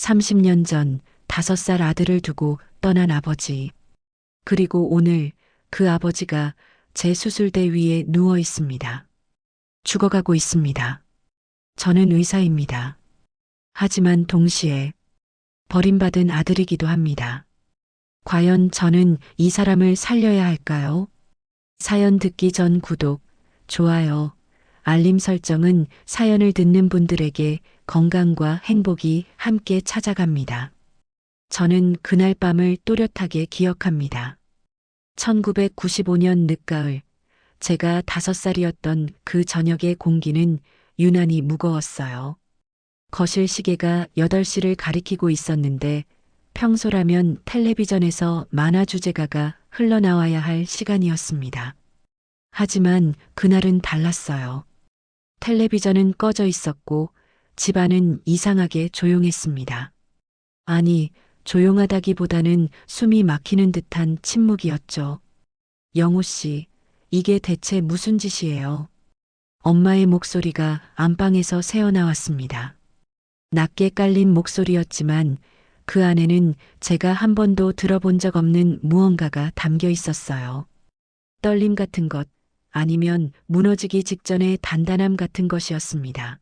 30년 전 5살 아들을 두고 떠난 아버지. 그리고 오늘 그 아버지가 제 수술대 위에 누워 있습니다. 죽어가고 있습니다. 저는 의사입니다. 하지만 동시에 버림받은 아들이기도 합니다. 과연 저는 이 사람을 살려야 할까요? 사연 듣기 전 구독, 좋아요, 알림 설정은 사연을 듣는 분들에게 건강과 행복이 함께 찾아갑니다. 저는 그날 밤을 또렷하게 기억합니다. 1995년 늦가을, 제가 5살이었던 그 저녁의 공기는 유난히 무거웠어요. 거실 시계가 8시를 가리키고 있었는데 평소라면 텔레비전에서 만화 주제가가 흘러나와야 할 시간이었습니다. 하지만 그날은 달랐어요. 텔레비전은 꺼져 있었고 집안은 이상하게 조용했습니다. 아니, 조용하다기보다는 숨이 막히는 듯한 침묵이었죠. 영우 씨, 이게 대체 무슨 짓이에요? 엄마의 목소리가 안방에서 새어나왔습니다. 낮게 깔린 목소리였지만 그 안에는 제가 한 번도 들어본 적 없는 무언가가 담겨 있었어요. 떨림 같은 것, 아니면 무너지기 직전의 단단함 같은 것이었습니다.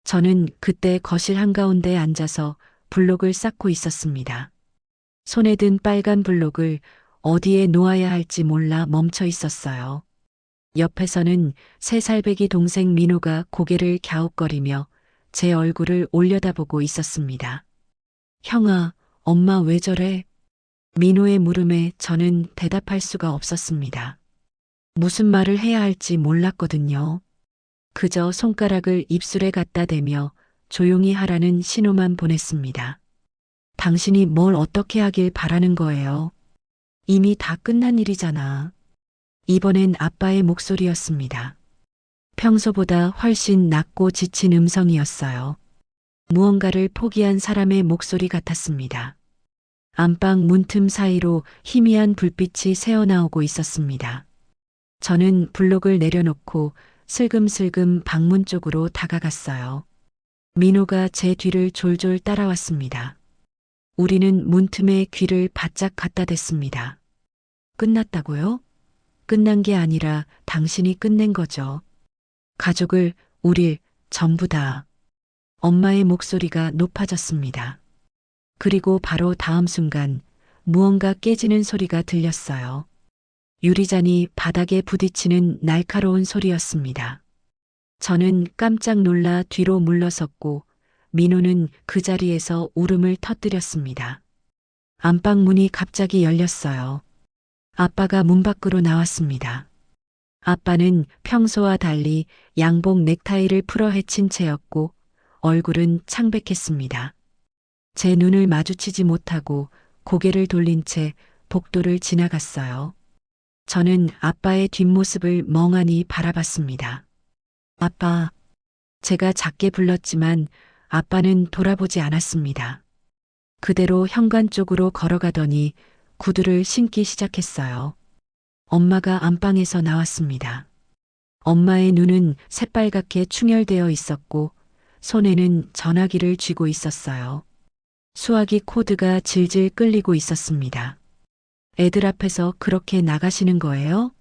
저는 그때 거실 한가운데 앉아서 블록을 쌓고 있었습니다. 손에 든 빨간 블록을 어디에 놓아야 할지 몰라 멈춰 있었어요. 옆에서는 3살배기 동생 민호가 고개를 갸웃거리며 제 얼굴을 올려다보고 있었습니다. 형아, 엄마 왜 저래? 민호의 물음에 저는 대답할 수가 없었습니다. 무슨 말을 해야 할지 몰랐거든요. 그저 손가락을 입술에 갖다 대며 조용히 하라는 신호만 보냈습니다. 당신이 뭘 어떻게 하길 바라는 거예요? 이미 다 끝난 일이잖아. 이번엔 아빠의 목소리였습니다. 평소보다 훨씬 낮고 지친 음성이었어요. 무언가를 포기한 사람의 목소리 같았습니다. 안방 문틈 사이로 희미한 불빛이 새어나오고 있었습니다. 저는 블록을 내려놓고 슬금슬금 방문 쪽으로 다가갔어요. 민호가 제 뒤를 졸졸 따라왔습니다. 우리는 문틈에 귀를 바짝 갖다 댔습니다. 끝났다고요? 끝난 게 아니라 당신이 끝낸 거죠. 가족을, 우릴, 전부 다. 엄마의 목소리가 높아졌습니다. 그리고 바로 다음 순간 무언가 깨지는 소리가 들렸어요. 유리잔이 바닥에 부딪히는 날카로운 소리였습니다. 저는 깜짝 놀라 뒤로 물러섰고 민호는 그 자리에서 울음을 터뜨렸습니다. 안방 문이 갑자기 열렸어요. 아빠가 문 밖으로 나왔습니다. 아빠는 평소와 달리 양복 넥타이를 풀어 헤친 채였고 얼굴은 창백했습니다. 제 눈을 마주치지 못하고 고개를 돌린 채 복도를 지나갔어요. 저는 아빠의 뒷모습을 멍하니 바라봤습니다. 아빠, 제가 작게 불렀지만 아빠는 돌아보지 않았습니다. 그대로 현관 쪽으로 걸어가더니 구두를 신기 시작했어요. 엄마가 안방에서 나왔습니다. 엄마의 눈은 새빨갛게 충혈되어 있었고 손에는 전화기를 쥐고 있었어요. 수화기 코드가 질질 끌리고 있었습니다. 애들 앞에서 그렇게 나가시는 거예요?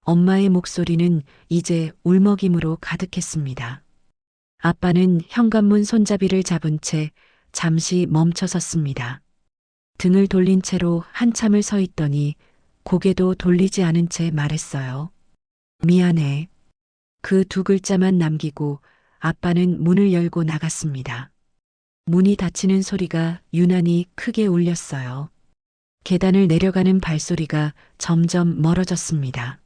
엄마의 목소리는 이제 울먹임으로 가득했습니다. 아빠는 현관문 손잡이를 잡은 채 잠시 멈춰 섰습니다. 등을 돌린 채로 한참을 서 있더니 고개도 돌리지 않은 채 말했어요. 미안해. 그 2글자만 남기고 아빠는 문을 열고 나갔습니다. 문이 닫히는 소리가 유난히 크게 울렸어요. 계단을 내려가는 발소리가 점점 멀어졌습니다.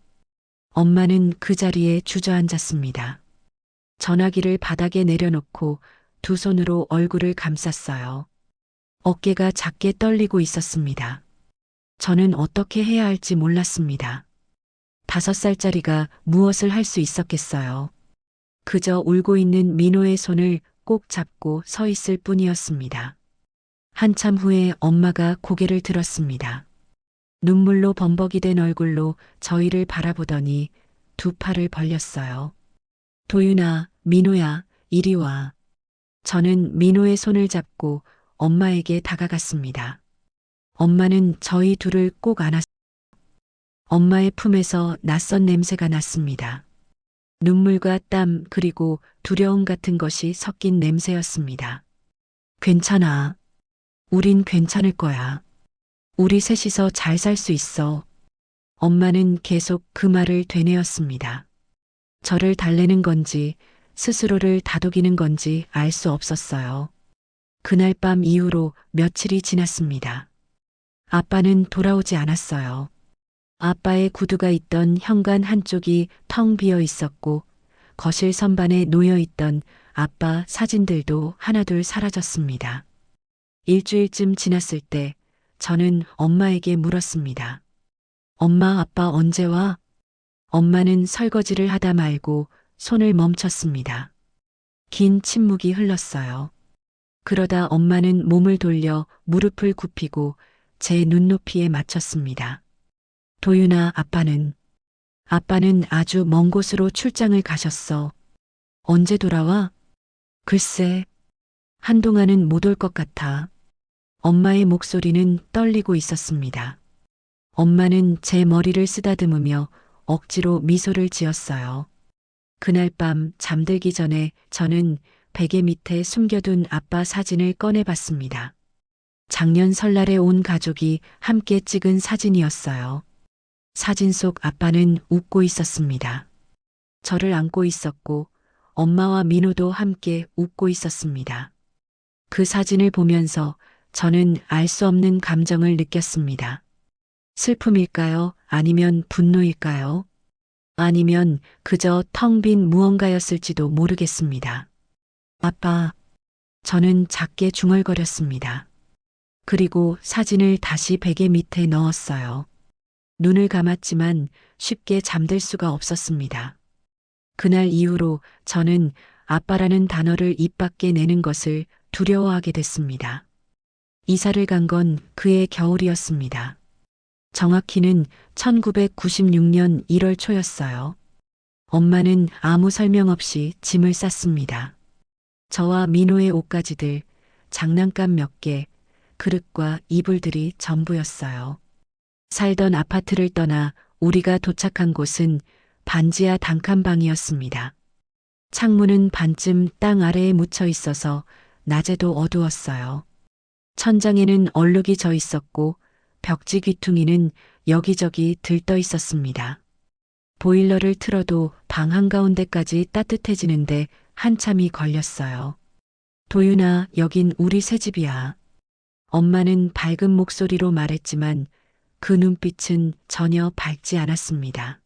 엄마는 그 자리에 주저앉았습니다. 전화기를 바닥에 내려놓고 두 손으로 얼굴을 감쌌어요. 어깨가 작게 떨리고 있었습니다. 저는 어떻게 해야 할지 몰랐습니다. 5살짜리가 무엇을 할 수 있었겠어요. 그저 울고 있는 민호의 손을 꼭 잡고 서 있을 뿐이었습니다. 한참 후에 엄마가 고개를 들었습니다. 눈물로 범벅이 된 얼굴로 저희를 바라보더니 2 팔을 벌렸어요. 도윤아, 민호야, 이리 와. 저는 민호의 손을 잡고 엄마에게 다가갔습니다. 엄마는 저희 둘을 꼭 안았 엄마의 품에서 낯선 냄새가 났습니다. 눈물과 땀 그리고 두려움 같은 것이 섞인 냄새였습니다. 괜찮아. 우린 괜찮을 거야. 우리 셋이서 잘 살 수 있어. 엄마는 계속 그 말을 되뇌었습니다. 저를 달래는 건지 스스로를 다독이는 건지 알 수 없었어요. 그날 밤 이후로 며칠이 지났습니다. 아빠는 돌아오지 않았어요. 아빠의 구두가 있던 현관 한쪽이 텅 비어 있었고 거실 선반에 놓여 있던 아빠 사진들도 하나둘 사라졌습니다. 일주일쯤 지났을 때 저는 엄마에게 물었습니다. 엄마, 아빠 언제 와? 엄마는 설거지를 하다 말고 손을 멈췄습니다. 긴 침묵이 흘렀어요. 그러다 엄마는 몸을 돌려 무릎을 굽히고 제 눈높이에 맞췄습니다. 도윤아, 아빠는 아주 먼 곳으로 출장을 가셨어. 언제 돌아와? 글쎄, 한동안은 못 올 것 같아. 엄마의 목소리는 떨리고 있었습니다. 엄마는 제 머리를 쓰다듬으며 억지로 미소를 지었어요. 그날 밤 잠들기 전에 저는 베개 밑에 숨겨둔 아빠 사진을 꺼내봤습니다. 작년 설날에 온 가족이 함께 찍은 사진이었어요. 사진 속 아빠는 웃고 있었습니다. 저를 안고 있었고 엄마와 민호도 함께 웃고 있었습니다. 그 사진을 보면서 저는 알 수 없는 감정을 느꼈습니다. 슬픔일까요? 아니면 분노일까요? 아니면 그저 텅 빈 무언가였을지도 모르겠습니다. 아빠, 저는 작게 중얼거렸습니다. 그리고 사진을 다시 베개 밑에 넣었어요. 눈을 감았지만 쉽게 잠들 수가 없었습니다. 그날 이후로 저는 아빠라는 단어를 입 밖에 내는 것을 두려워하게 됐습니다. 이사를 간 건 그해 겨울이었습니다. 정확히는 1996년 1월 초였어요. 엄마는 아무 설명 없이 짐을 쌌습니다. 저와 민호의 옷가지들, 장난감 몇 개, 그릇과 이불들이 전부였어요. 살던 아파트를 떠나 우리가 도착한 곳은 반지하 단칸방이었습니다. 창문은 반쯤 땅 아래에 묻혀 있어서 낮에도 어두웠어요. 천장에는 얼룩이 져 있었고 벽지 귀퉁이는 여기저기 들떠 있었습니다. 보일러를 틀어도 방 한가운데까지 따뜻해지는데 한참이 걸렸어요. 도윤아, 여긴 우리 새 집이야. 엄마는 밝은 목소리로 말했지만 그 눈빛은 전혀 밝지 않았습니다.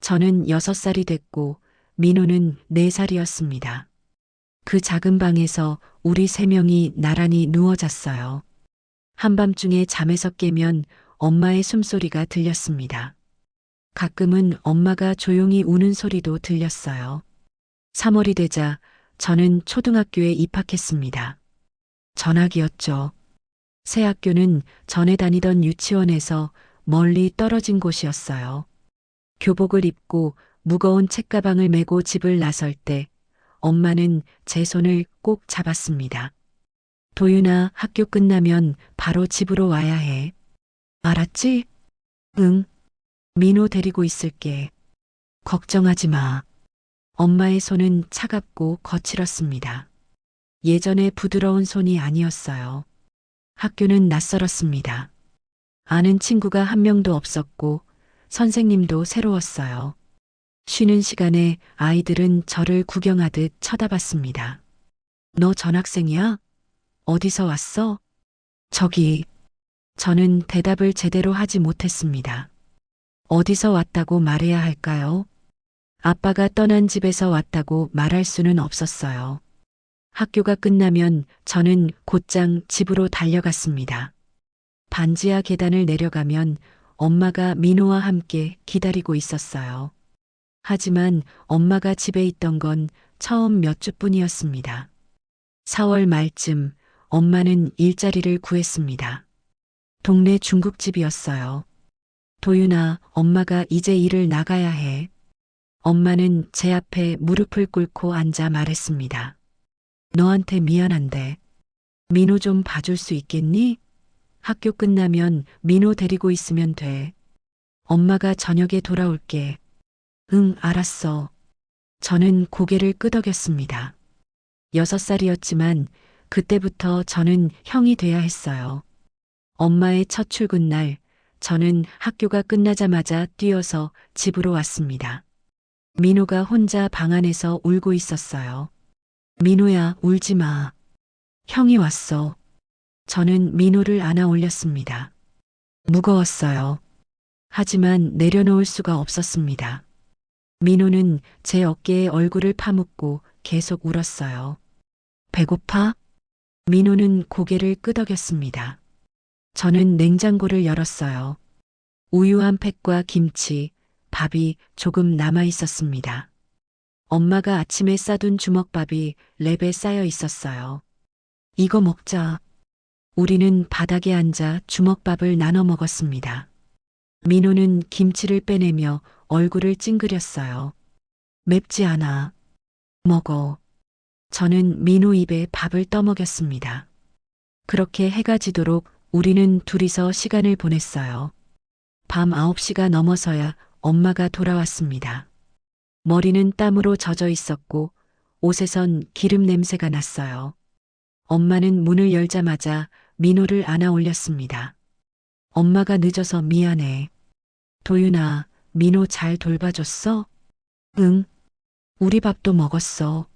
저는 6살이 됐고 민호는 4살이었습니다. 그 작은 방에서 우리 3명이 나란히 누워 잤어요. 한밤중에 잠에서 깨면 엄마의 숨소리가 들렸습니다. 가끔은 엄마가 조용히 우는 소리도 들렸어요. 3월이 되자 저는 초등학교에 입학했습니다. 전학이었죠. 새 학교는 전에 다니던 유치원에서 멀리 떨어진 곳이었어요. 교복을 입고 무거운 책가방을 메고 집을 나설 때 엄마는 제 손을 꼭 잡았습니다. 도윤아, 학교 끝나면 바로 집으로 와야 해. 알았지? 응. 민호 데리고 있을게. 걱정하지 마. 엄마의 손은 차갑고 거칠었습니다. 예전의 부드러운 손이 아니었어요. 학교는 낯설었습니다. 아는 친구가 한 명도 없었고 선생님도 새로웠어요. 쉬는 시간에 아이들은 저를 구경하듯 쳐다봤습니다. 너 전학생이야? 어디서 왔어? 저기. 저는 대답을 제대로 하지 못했습니다. 어디서 왔다고 말해야 할까요? 아빠가 떠난 집에서 왔다고 말할 수는 없었어요. 학교가 끝나면 저는 곧장 집으로 달려갔습니다. 반지하 계단을 내려가면 엄마가 민호와 함께 기다리고 있었어요. 하지만 엄마가 집에 있던 건 처음 몇 주뿐이었습니다. 4월 말쯤 엄마는 일자리를 구했습니다. 동네 중국집이었어요. 도윤아, 엄마가 이제 일을 나가야 해. 엄마는 제 앞에 무릎을 꿇고 앉아 말했습니다. 너한테 미안한데 민호 좀 봐줄 수 있겠니? 학교 끝나면 민호 데리고 있으면 돼. 엄마가 저녁에 돌아올게. 응, 알았어. 저는 고개를 끄덕였습니다. 6살이었지만 그때부터 저는 형이 돼야 했어요. 엄마의 첫 출근 날, 저는 학교가 끝나자마자 뛰어서 집으로 왔습니다. 민호가 혼자 방 안에서 울고 있었어요. 민호야, 울지 마. 형이 왔어. 저는 민호를 안아 올렸습니다. 무거웠어요. 하지만 내려놓을 수가 없었습니다. 민호는 제 어깨에 얼굴을 파묻고 계속 울었어요. 배고파? 민호는 고개를 끄덕였습니다. 저는 냉장고를 열었어요. 우유 한 팩과 김치, 밥이 조금 남아 있었습니다. 엄마가 아침에 싸둔 주먹밥이 랩에 쌓여 있었어요. 이거 먹자. 우리는 바닥에 앉아 주먹밥을 나눠 먹었습니다. 민호는 김치를 빼내며 얼굴을 찡그렸어요. 맵지 않아. 먹어. 저는 민호 입에 밥을 떠먹였습니다. 그렇게 해가 지도록 우리는 둘이서 시간을 보냈어요. 밤 9시가 넘어서야 엄마가 돌아왔습니다. 머리는 땀으로 젖어 있었고 옷에선 기름 냄새가 났어요. 엄마는 문을 열자마자 민호를 안아 올렸습니다. 엄마가 늦어서 미안해. 도윤아, 민호 잘 돌봐줬어? 응. 우리 밥도 먹었어.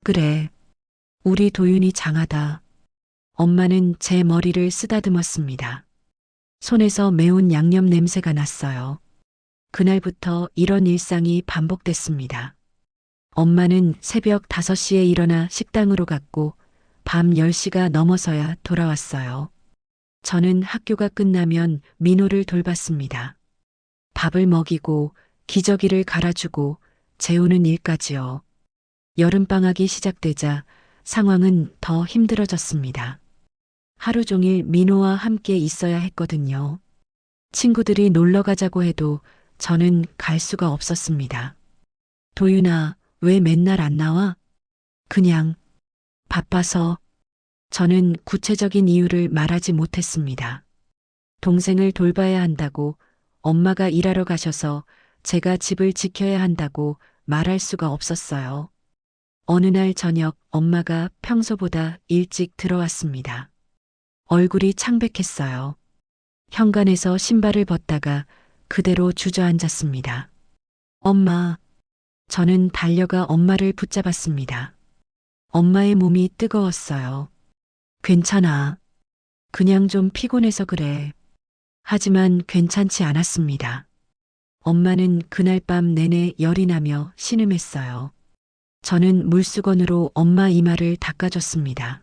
그래. 우리 도윤이 장하다. 엄마는 제 머리를 쓰다듬었습니다. 손에서 매운 양념 냄새가 났어요. 그날부터 이런 일상이 반복됐습니다. 엄마는 새벽 5시에 일어나 식당으로 갔고 밤 10시가 넘어서야 돌아왔어요. 저는 학교가 끝나면 민호를 돌봤습니다. 밥을 먹이고 기저귀를 갈아주고 재우는 일까지요. 여름방학이 시작되자 상황은 더 힘들어졌습니다. 하루 종일 민호와 함께 있어야 했거든요. 친구들이 놀러 가자고 해도 저는 갈 수가 없었습니다. 도윤아, 왜 맨날 안 나와? 그냥 바빠서. 저는 구체적인 이유를 말하지 못했습니다. 동생을 돌봐야 한다고, 엄마가 일하러 가셔서 제가 집을 지켜야 한다고 말할 수가 없었어요. 어느 날 저녁 엄마가 평소보다 일찍 들어왔습니다. 얼굴이 창백했어요. 현관에서 신발을 벗다가 그대로 주저앉았습니다. 엄마. 저는 달려가 엄마를 붙잡았습니다. 엄마의 몸이 뜨거웠어요. 괜찮아. 그냥 좀 피곤해서 그래. 하지만 괜찮지 않았습니다. 엄마는 그날 밤 내내 열이 나며 신음했어요. 저는 물수건으로 엄마 이마를 닦아줬습니다.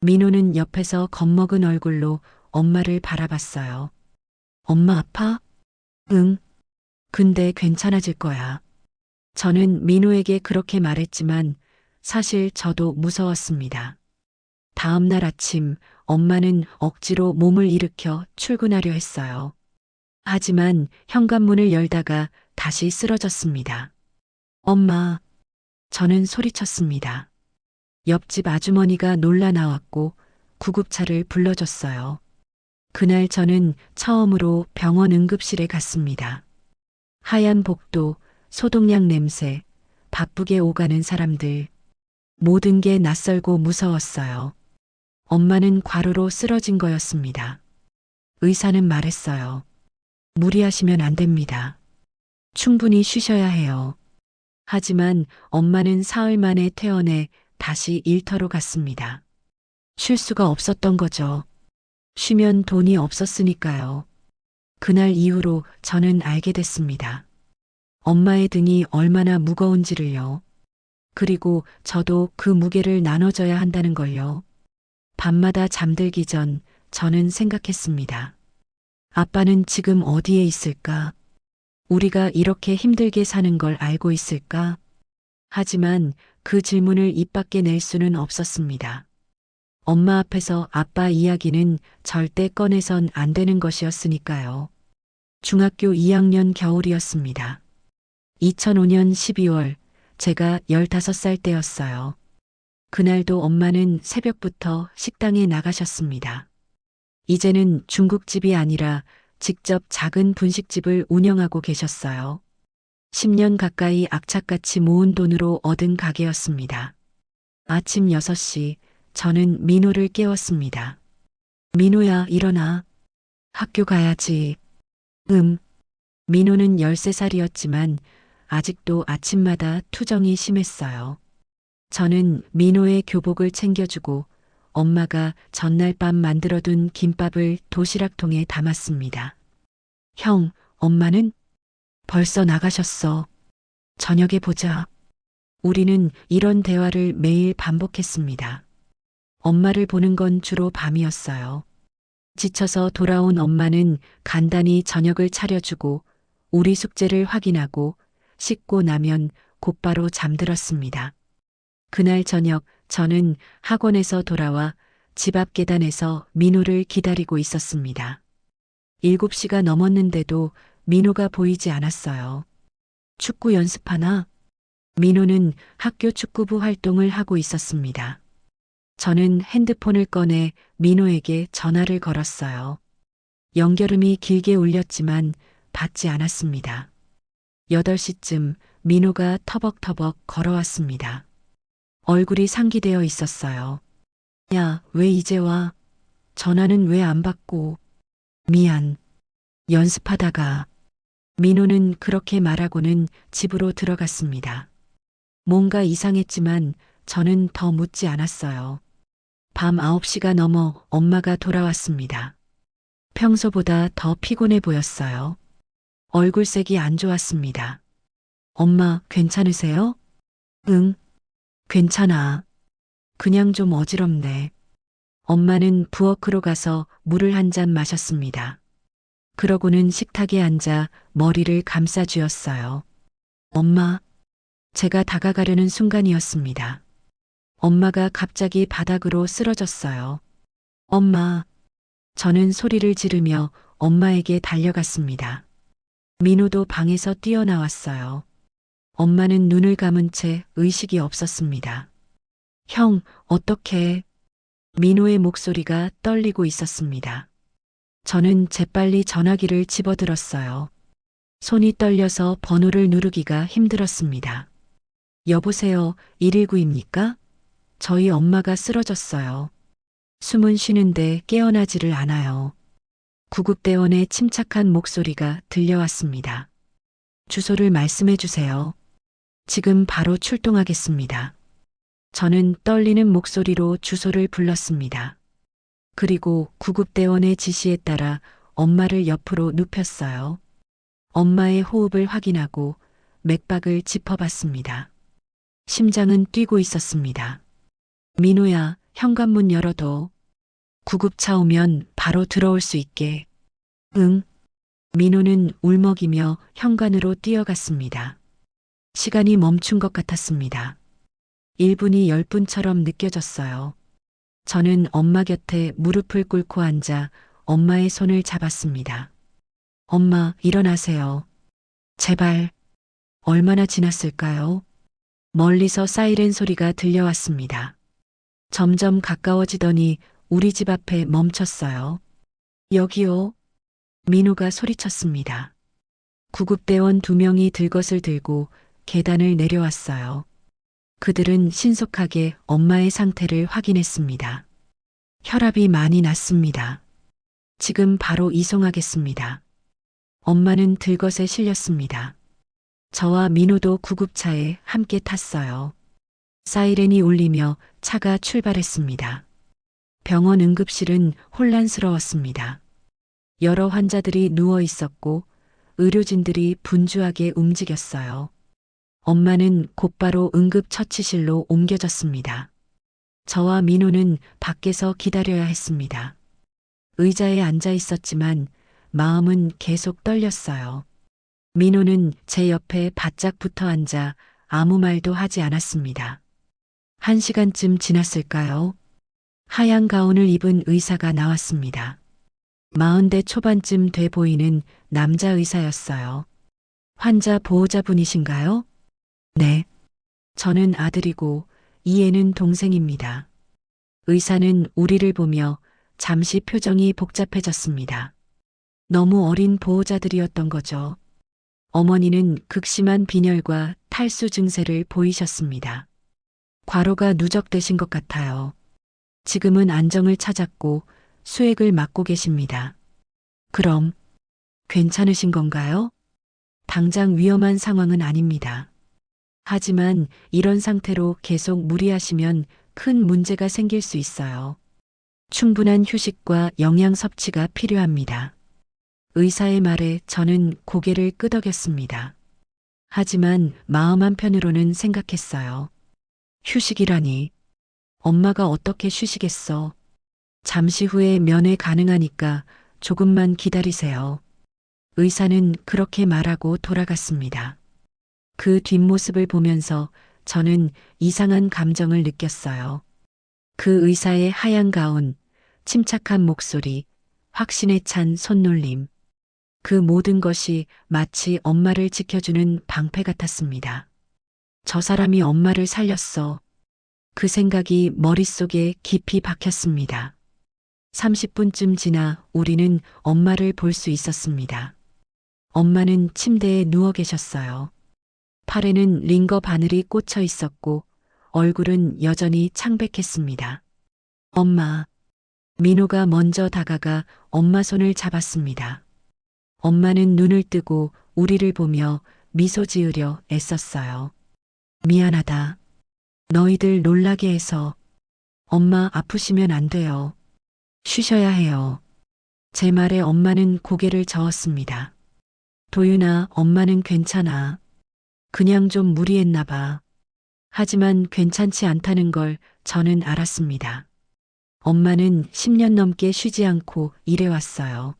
민호는 옆에서 겁먹은 얼굴로 엄마를 바라봤어요. 엄마 아파? 응. 근데 괜찮아질 거야. 저는 민호에게 그렇게 말했지만 사실 저도 무서웠습니다. 다음 날 아침 엄마는 억지로 몸을 일으켜 출근하려 했어요. 하지만 현관문을 열다가 다시 쓰러졌습니다. 엄마. 저는 소리쳤습니다. 옆집 아주머니가 놀라 나왔고 구급차를 불러줬어요. 그날 저는 처음으로 병원 응급실에 갔습니다. 하얀 복도, 소독약 냄새, 바쁘게 오가는 사람들. 모든 게 낯설고 무서웠어요. 엄마는 과로로 쓰러진 거였습니다. 의사는 말했어요. 무리하시면 안 됩니다. 충분히 쉬셔야 해요. 하지만 엄마는 사흘 만에 퇴원해 다시 일터로 갔습니다. 쉴 수가 없었던 거죠. 쉬면 돈이 없었으니까요. 그날 이후로 저는 알게 됐습니다. 엄마의 등이 얼마나 무거운지를요. 그리고 저도 그 무게를 나눠줘야 한다는 걸요. 밤마다 잠들기 전 저는 생각했습니다. 아빠는 지금 어디에 있을까? 우리가 이렇게 힘들게 사는 걸 알고 있을까? 하지만 그 질문을 입 밖에 낼 수는 없었습니다. 엄마 앞에서 아빠 이야기는 절대 꺼내선 안 되는 것이었으니까요. 중학교 2학년 겨울이었습니다. 2005년 12월 제가 15살 때였어요. 그날도 엄마는 새벽부터 식당에 나가셨습니다. 이제는 중국집이 아니라 직접 작은 분식집을 운영하고 계셨어요. 10년 가까이 악착같이 모은 돈으로 얻은 가게였습니다. 아침 6시 저는 민호를 깨웠습니다. 민호야, 일어나. 학교 가야지. 민호는 13살이었지만 아직도 아침마다 투정이 심했어요. 저는 민호의 교복을 챙겨주고 엄마가 전날 밤 만들어둔 김밥을 도시락통에 담았습니다. 형, 엄마는? 벌써 나가셨어. 저녁에 보자. 우리는 이런 대화를 매일 반복했습니다. 엄마를 보는 건 주로 밤이었어요. 지쳐서 돌아온 엄마는 간단히 저녁을 차려주고 우리 숙제를 확인하고 씻고 나면 곧바로 잠들었습니다. 그날 저녁 저는 학원에서 돌아와 집 앞 계단에서 민호를 기다리고 있었습니다. 7시가 넘었는데도 민호가 보이지 않았어요. 축구 연습하나? 민호는 학교 축구부 활동을 하고 있었습니다. 저는 핸드폰을 꺼내 민호에게 전화를 걸었어요. 연결음이 길게 울렸지만 받지 않았습니다. 8시쯤 민호가 터벅터벅 걸어왔습니다. 얼굴이 상기되어 있었어요. 야, 왜 이제 와? 전화는 왜 안 받고? 미안. 연습하다가. 민호는 그렇게 말하고는 집으로 들어갔습니다. 뭔가 이상했지만 저는 더 묻지 않았어요. 밤 9시가 넘어 엄마가 돌아왔습니다. 평소보다 더 피곤해 보였어요. 얼굴색이 안 좋았습니다. 엄마, 괜찮으세요? 응, 괜찮아. 그냥 좀 어지럽네. 엄마는 부엌으로 가서 물을 한 잔 마셨습니다. 그러고는 식탁에 앉아 머리를 감싸 쥐었어요. 엄마, 제가 다가가려는 순간이었습니다. 엄마가 갑자기 바닥으로 쓰러졌어요. 엄마, 저는 소리를 지르며 엄마에게 달려갔습니다. 민호도 방에서 뛰어나왔어요. 엄마는 눈을 감은 채 의식이 없었습니다. 형, 어떡해? 민호의 목소리가 떨리고 있었습니다. 저는 재빨리 전화기를 집어들었어요. 손이 떨려서 번호를 누르기가 힘들었습니다. 여보세요, 119입니까? 저희 엄마가 쓰러졌어요. 숨은 쉬는데 깨어나지를 않아요. 구급대원의 침착한 목소리가 들려왔습니다. 주소를 말씀해 주세요. 지금 바로 출동하겠습니다. 저는 떨리는 목소리로 주소를 불렀습니다. 그리고 구급대원의 지시에 따라 엄마를 옆으로 눕혔어요. 엄마의 호흡을 확인하고 맥박을 짚어봤습니다. 심장은 뛰고 있었습니다. 민호야, 현관문 열어둬. 구급차 오면 바로 들어올 수 있게. 응. 민호는 울먹이며 현관으로 뛰어갔습니다. 시간이 멈춘 것 같았습니다. 1분이 10분처럼 느껴졌어요. 저는 엄마 곁에 무릎을 꿇고 앉아 엄마의 손을 잡았습니다. 엄마, 일어나세요. 제발. 얼마나 지났을까요? 멀리서 사이렌 소리가 들려왔습니다. 점점 가까워지더니 우리 집 앞에 멈췄어요. 여기요. 민호가 소리쳤습니다. 구급대원 2명이 들것을 들고 계단을 내려왔어요. 그들은 신속하게 엄마의 상태를 확인했습니다. 혈압이 많이 났습니다. 지금 바로 이송하겠습니다. 엄마는 들것에 실렸습니다. 저와 민호도 구급차에 함께 탔어요. 사이렌이 울리며 차가 출발했습니다. 병원 응급실은 혼란스러웠습니다. 여러 환자들이 누워 있었고 의료진들이 분주하게 움직였어요. 엄마는 곧바로 응급처치실로 옮겨졌습니다. 저와 민호는 밖에서 기다려야 했습니다. 의자에 앉아 있었지만 마음은 계속 떨렸어요. 민호는 제 옆에 바짝 붙어 앉아 아무 말도 하지 않았습니다. 1시간쯤 지났을까요? 하얀 가운을 입은 의사가 나왔습니다. 40대 초반쯤 돼 보이는 남자 의사였어요. 환자 보호자분이신가요? 네. 저는 아들이고 이해는 동생입니다. 의사는 우리를 보며 잠시 표정이 복잡해졌습니다. 너무 어린 보호자들이었던 거죠. 어머니는 극심한 빈혈과 탈수 증세를 보이셨습니다. 과로가 누적되신 것 같아요. 지금은 안정을 찾았고 수액을 맞고 계십니다. 그럼 괜찮으신 건가요? 당장 위험한 상황은 아닙니다. 하지만 이런 상태로 계속 무리하시면 큰 문제가 생길 수 있어요. 충분한 휴식과 영양 섭취가 필요합니다. 의사의 말에 저는 고개를 끄덕였습니다. 하지만 마음 한편으로는 생각했어요. 휴식이라니. 엄마가 어떻게 쉬시겠어? 잠시 후에 면회 가능하니까 조금만 기다리세요. 의사는 그렇게 말하고 돌아갔습니다. 그 뒷모습을 보면서 저는 이상한 감정을 느꼈어요. 그 의사의 하얀 가운, 침착한 목소리, 확신에 찬 손놀림. 그 모든 것이 마치 엄마를 지켜주는 방패 같았습니다. 저 사람이 엄마를 살렸어. 그 생각이 머릿속에 깊이 박혔습니다. 30분쯤 지나 우리는 엄마를 볼 수 있었습니다. 엄마는 침대에 누워 계셨어요. 팔에는 링거 바늘이 꽂혀 있었고 얼굴은 여전히 창백했습니다. 엄마. 민호가 먼저 다가가 엄마 손을 잡았습니다. 엄마는 눈을 뜨고 우리를 보며 미소 지으려 애썼어요. 미안하다. 너희들 놀라게 해서. 엄마 아프시면 안 돼요. 쉬셔야 해요. 제 말에 엄마는 고개를 저었습니다. 도윤아, 엄마는 괜찮아. 그냥 좀 무리했나 봐. 하지만 괜찮지 않다는 걸 저는 알았습니다. 엄마는 10년 넘게 쉬지 않고 일해왔어요.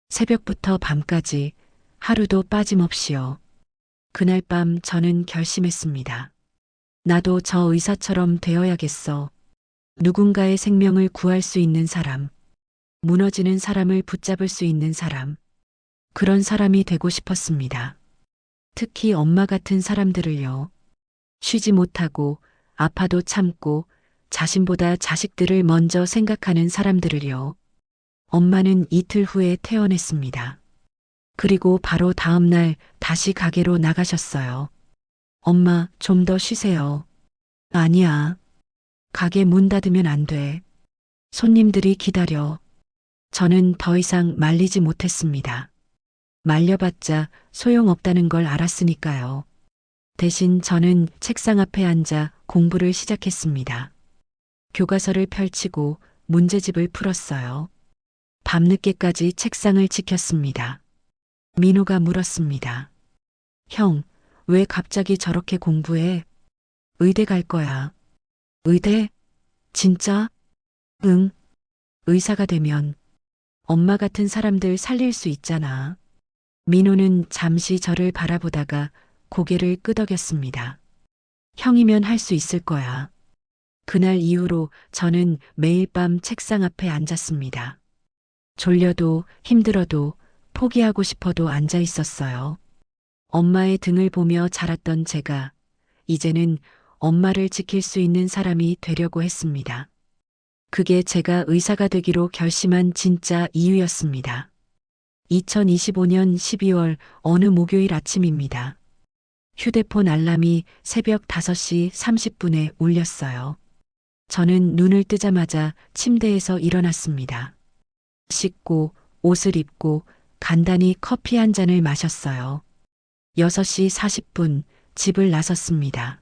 새벽부터 밤까지 하루도 빠짐없이요. 그날 밤 저는 결심했습니다. 나도 저 의사처럼 되어야겠어. 누군가의 생명을 구할 수 있는 사람, 무너지는 사람을 붙잡을 수 있는 사람, 그런 사람이 되고 싶었습니다. 특히 엄마 같은 사람들을요. 쉬지 못하고 아파도 참고 자신보다 자식들을 먼저 생각하는 사람들을요. 엄마는 이틀 후에 퇴원했습니다. 그리고 바로 다음 날 다시 가게로 나가셨어요. 엄마, 좀 더 쉬세요. 아니야. 가게 문 닫으면 안 돼. 손님들이 기다려. 저는 더 이상 말리지 못했습니다. 말려봤자 소용없다는 걸 알았으니까요. 대신 저는 책상 앞에 앉아 공부를 시작했습니다. 교과서를 펼치고 문제집을 풀었어요. 밤늦게까지 책상을 지켰습니다. 민호가 물었습니다. 형, 왜 갑자기 저렇게 공부해? 의대 갈 거야. 의대? 진짜? 응. 의사가 되면 엄마 같은 사람들 살릴 수 있잖아. 민호는 잠시 저를 바라보다가 고개를 끄덕였습니다. 형이면 할 수 있을 거야. 그날 이후로 저는 매일 밤 책상 앞에 앉았습니다. 졸려도 힘들어도 포기하고 싶어도 앉아 있었어요. 엄마의 등을 보며 자랐던 제가 이제는 엄마를 지킬 수 있는 사람이 되려고 했습니다. 그게 제가 의사가 되기로 결심한 진짜 이유였습니다. 2025년 12월 어느 목요일 아침입니다. 휴대폰 알람이 새벽 5시 30분에 울렸어요. 저는 눈을 뜨자마자 침대에서 일어났습니다. 씻고 옷을 입고 간단히 커피 한 잔을 마셨어요. 6시 40분 집을 나섰습니다.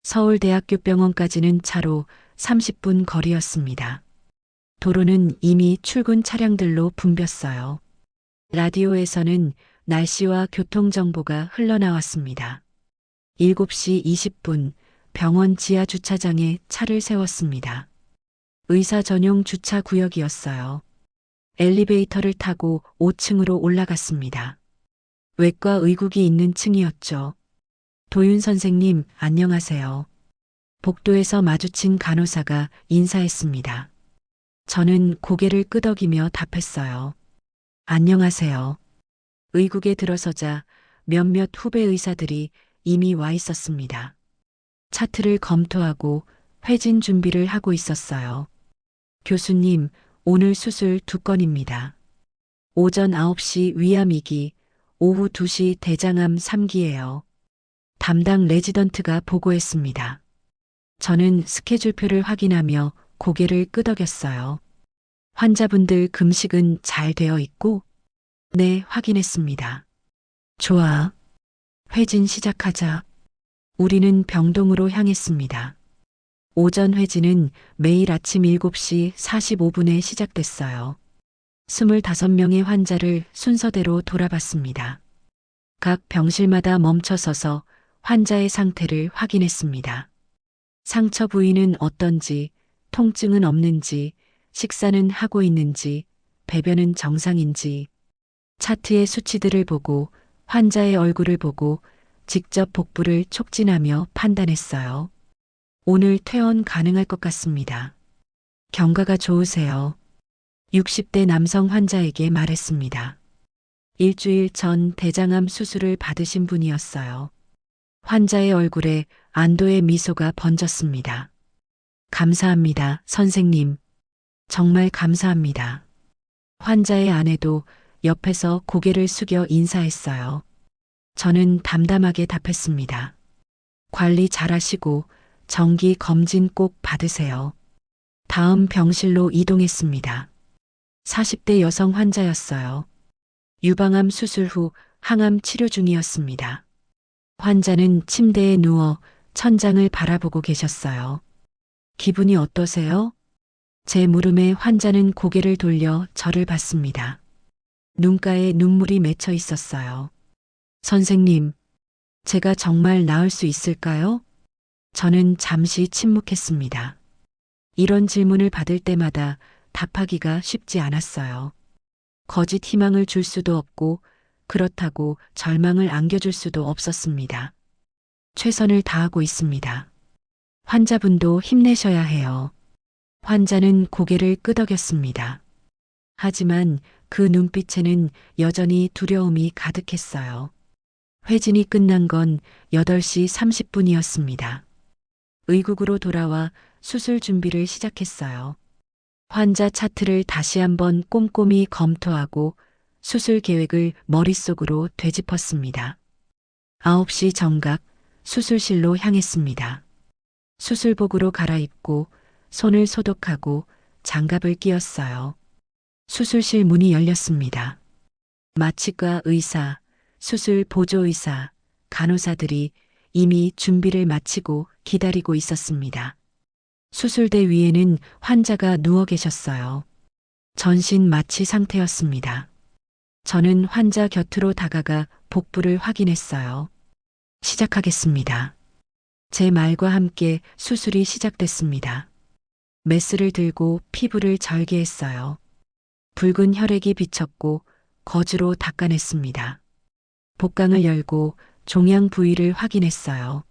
서울대학교 병원까지는 차로 30분 거리였습니다. 도로는 이미 출근 차량들로 붐볐어요. 라디오에서는 날씨와 교통정보가 흘러나왔습니다. 7시 20분 병원 지하 주차장에 차를 세웠습니다. 의사 전용 주차 구역이었어요. 엘리베이터를 타고 5층으로 올라갔습니다. 외과 의국이 있는 층이었죠. 도윤 선생님, 안녕하세요. 복도에서 마주친 간호사가 인사했습니다. 저는 고개를 끄덕이며 답했어요. 안녕하세요. 의국에 들어서자 몇몇 후배 의사들이 이미 와 있었습니다. 차트를 검토하고 회진 준비를 하고 있었어요. 교수님, 오늘 수술 2건입니다. 오전 9시 위암 2기, 오후 2시 대장암 3기예요. 담당 레지던트가 보고했습니다. 저는 스케줄표를 확인하며 고개를 끄덕였어요. 환자분들 금식은 잘 되어 있고? 네, 확인했습니다. 좋아. 회진 시작하자. 우리는 병동으로 향했습니다. 오전 회진은 매일 아침 7시 45분에 시작됐어요. 25명의 환자를 순서대로 돌아봤습니다. 각 병실마다 멈춰서서 환자의 상태를 확인했습니다. 상처 부위는 어떤지, 통증은 없는지, 식사는 하고 있는지, 배변은 정상인지, 차트의 수치들을 보고 환자의 얼굴을 보고 직접 복부를 촉진하며 판단했어요. 오늘 퇴원 가능할 것 같습니다. 경과가 좋으세요. 60대 남성 환자에게 말했습니다. 일주일 전 대장암 수술을 받으신 분이었어요. 환자의 얼굴에 안도의 미소가 번졌습니다. 감사합니다, 선생님. 정말 감사합니다. 환자의 아내도 옆에서 고개를 숙여 인사했어요. 저는 담담하게 답했습니다. 관리 잘하시고 정기 검진 꼭 받으세요. 다음 병실로 이동했습니다. 40대 여성 환자였어요. 유방암 수술 후 항암 치료 중이었습니다. 환자는 침대에 누워 천장을 바라보고 계셨어요. 기분이 어떠세요? 제 물음에 환자는 고개를 돌려 저를 봤습니다. 눈가에 눈물이 맺혀 있었어요. 선생님, 제가 정말 나을 수 있을까요? 저는 잠시 침묵했습니다. 이런 질문을 받을 때마다 답하기가 쉽지 않았어요. 거짓 희망을 줄 수도 없고 그렇다고 절망을 안겨줄 수도 없었습니다. 최선을 다하고 있습니다. 환자분도 힘내셔야 해요. 환자는 고개를 끄덕였습니다. 하지만 그 눈빛에는 여전히 두려움이 가득했어요. 회진이 끝난 건 8시 30분이었습니다. 의국으로 돌아와 수술 준비를 시작했어요. 환자 차트를 다시 한번 꼼꼼히 검토하고 수술 계획을 머릿속으로 되짚었습니다. 9시 정각 수술실로 향했습니다. 수술복으로 갈아입고 손을 소독하고 장갑을 끼웠어요. 수술실 문이 열렸습니다. 마취과 의사, 수술 보조의사, 간호사들이 이미 준비를 마치고 기다리고 있었습니다. 수술대 위에는 환자가 누워 계셨어요. 전신 마취 상태였습니다. 저는 환자 곁으로 다가가 복부를 확인했어요. 시작하겠습니다. 제 말과 함께 수술이 시작됐습니다. 메스를 들고 피부를 절개했어요. 붉은 혈액이 비쳤고 거즈로 닦아냈습니다. 복강을 열고 종양 부위를 확인했어요.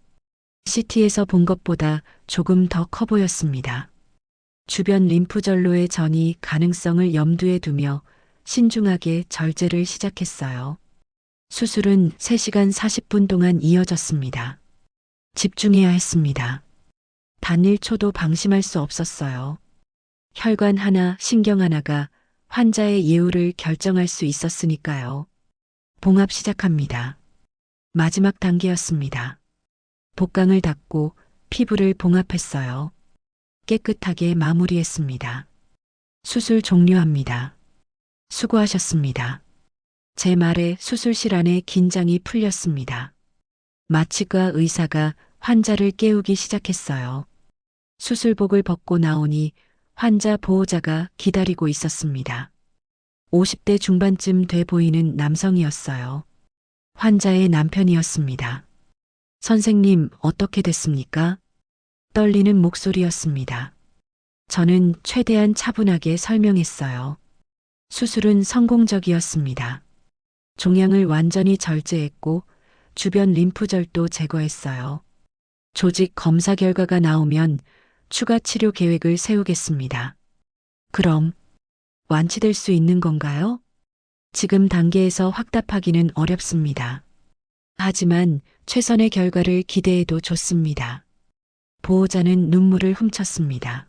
CT에서 본 것보다 조금 더 커 보였습니다. 주변 림프절로의 전이 가능성을 염두에 두며 신중하게 절제를 시작했어요. 수술은 3시간 40분 동안 이어졌습니다. 집중해야 했습니다. 단 1초도 방심할 수 없었어요. 혈관 하나, 신경 하나가 환자의 예후를 결정할 수 있었으니까요. 봉합 시작합니다. 마지막 단계였습니다. 복강을 닫고 피부를 봉합했어요. 깨끗하게 마무리했습니다. 수술 종료합니다. 수고하셨습니다. 제 말에 수술실 안에 긴장이 풀렸습니다. 마취과 의사가 환자를 깨우기 시작했어요. 수술복을 벗고 나오니 환자 보호자가 기다리고 있었습니다. 50대 중반쯤 돼 보이는 남성이었어요. 환자의 남편이었습니다. 선생님, 어떻게 됐습니까? 떨리는 목소리였습니다. 저는 최대한 차분하게 설명했어요. 수술은 성공적이었습니다. 종양을 완전히 절제했고 주변 림프절도 제거했어요. 조직 검사 결과가 나오면 추가 치료 계획을 세우겠습니다. 그럼 완치될 수 있는 건가요? 지금 단계에서 확답하기는 어렵습니다. 하지만 최선의 결과를 기대해도 좋습니다. 보호자는 눈물을 훔쳤습니다.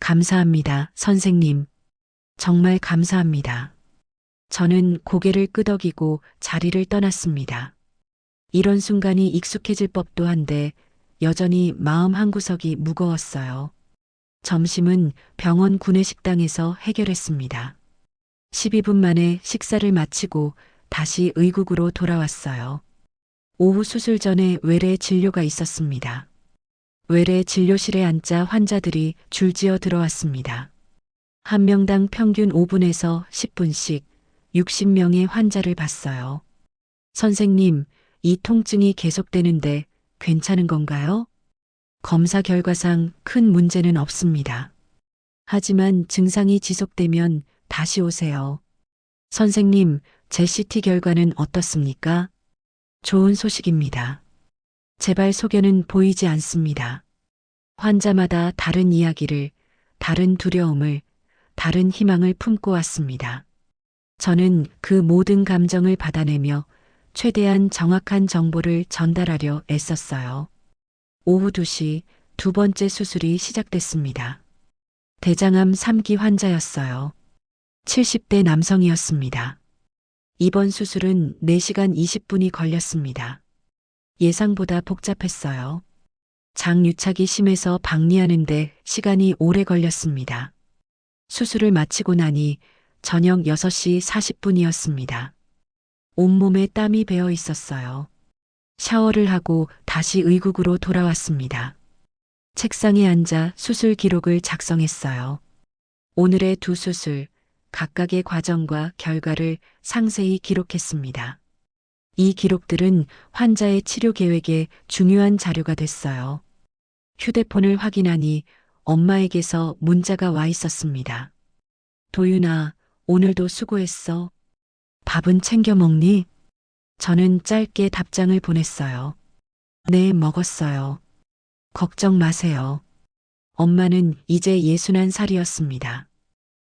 감사합니다, 선생님. 정말 감사합니다. 저는 고개를 끄덕이고 자리를 떠났습니다. 이런 순간이 익숙해질 법도 한데 여전히 마음 한구석이 무거웠어요. 점심은 병원 구내식당에서 해결했습니다. 12분 만에 식사를 마치고 다시 의국으로 돌아왔어요. 오후 수술 전에 외래 진료가 있었습니다. 외래 진료실에 앉자 환자들이 줄지어 들어왔습니다. 한 명당 평균 5분에서 10분씩 60명의 환자를 봤어요. 선생님, 이 통증이 계속되는데 괜찮은 건가요? 검사 결과상 큰 문제는 없습니다. 하지만 증상이 지속되면 다시 오세요. 선생님, 제 CT 결과는 어떻습니까? 좋은 소식입니다. 재발 소견은 보이지 않습니다. 환자마다 다른 이야기를, 다른 두려움을, 다른 희망을 품고 왔습니다. 저는 그 모든 감정을 받아내며 최대한 정확한 정보를 전달하려 애썼어요. 오후 2시 두 번째 수술이 시작됐습니다. 대장암 3기 환자였어요. 70대 남성이었습니다. 이번 수술은 4시간 20분이 걸렸습니다. 예상보다 복잡했어요. 장유착이 심해서 박리하는데 시간이 오래 걸렸습니다. 수술을 마치고 나니 저녁 6시 40분이었습니다. 온몸에 땀이 배어 있었어요. 샤워를 하고 다시 의국으로 돌아왔습니다. 책상에 앉아 수술 기록을 작성했어요. 오늘의 두 수술, 각각의 과정과 결과를 상세히 기록했습니다. 이 기록들은 환자의 치료 계획에 중요한 자료가 됐어요. 휴대폰을 확인하니 엄마에게서 문자가 와 있었습니다. 도윤아, 오늘도 수고했어. 밥은 챙겨 먹니? 저는 짧게 답장을 보냈어요. 네, 먹었어요. 걱정 마세요. 엄마는 이제 61살이었습니다.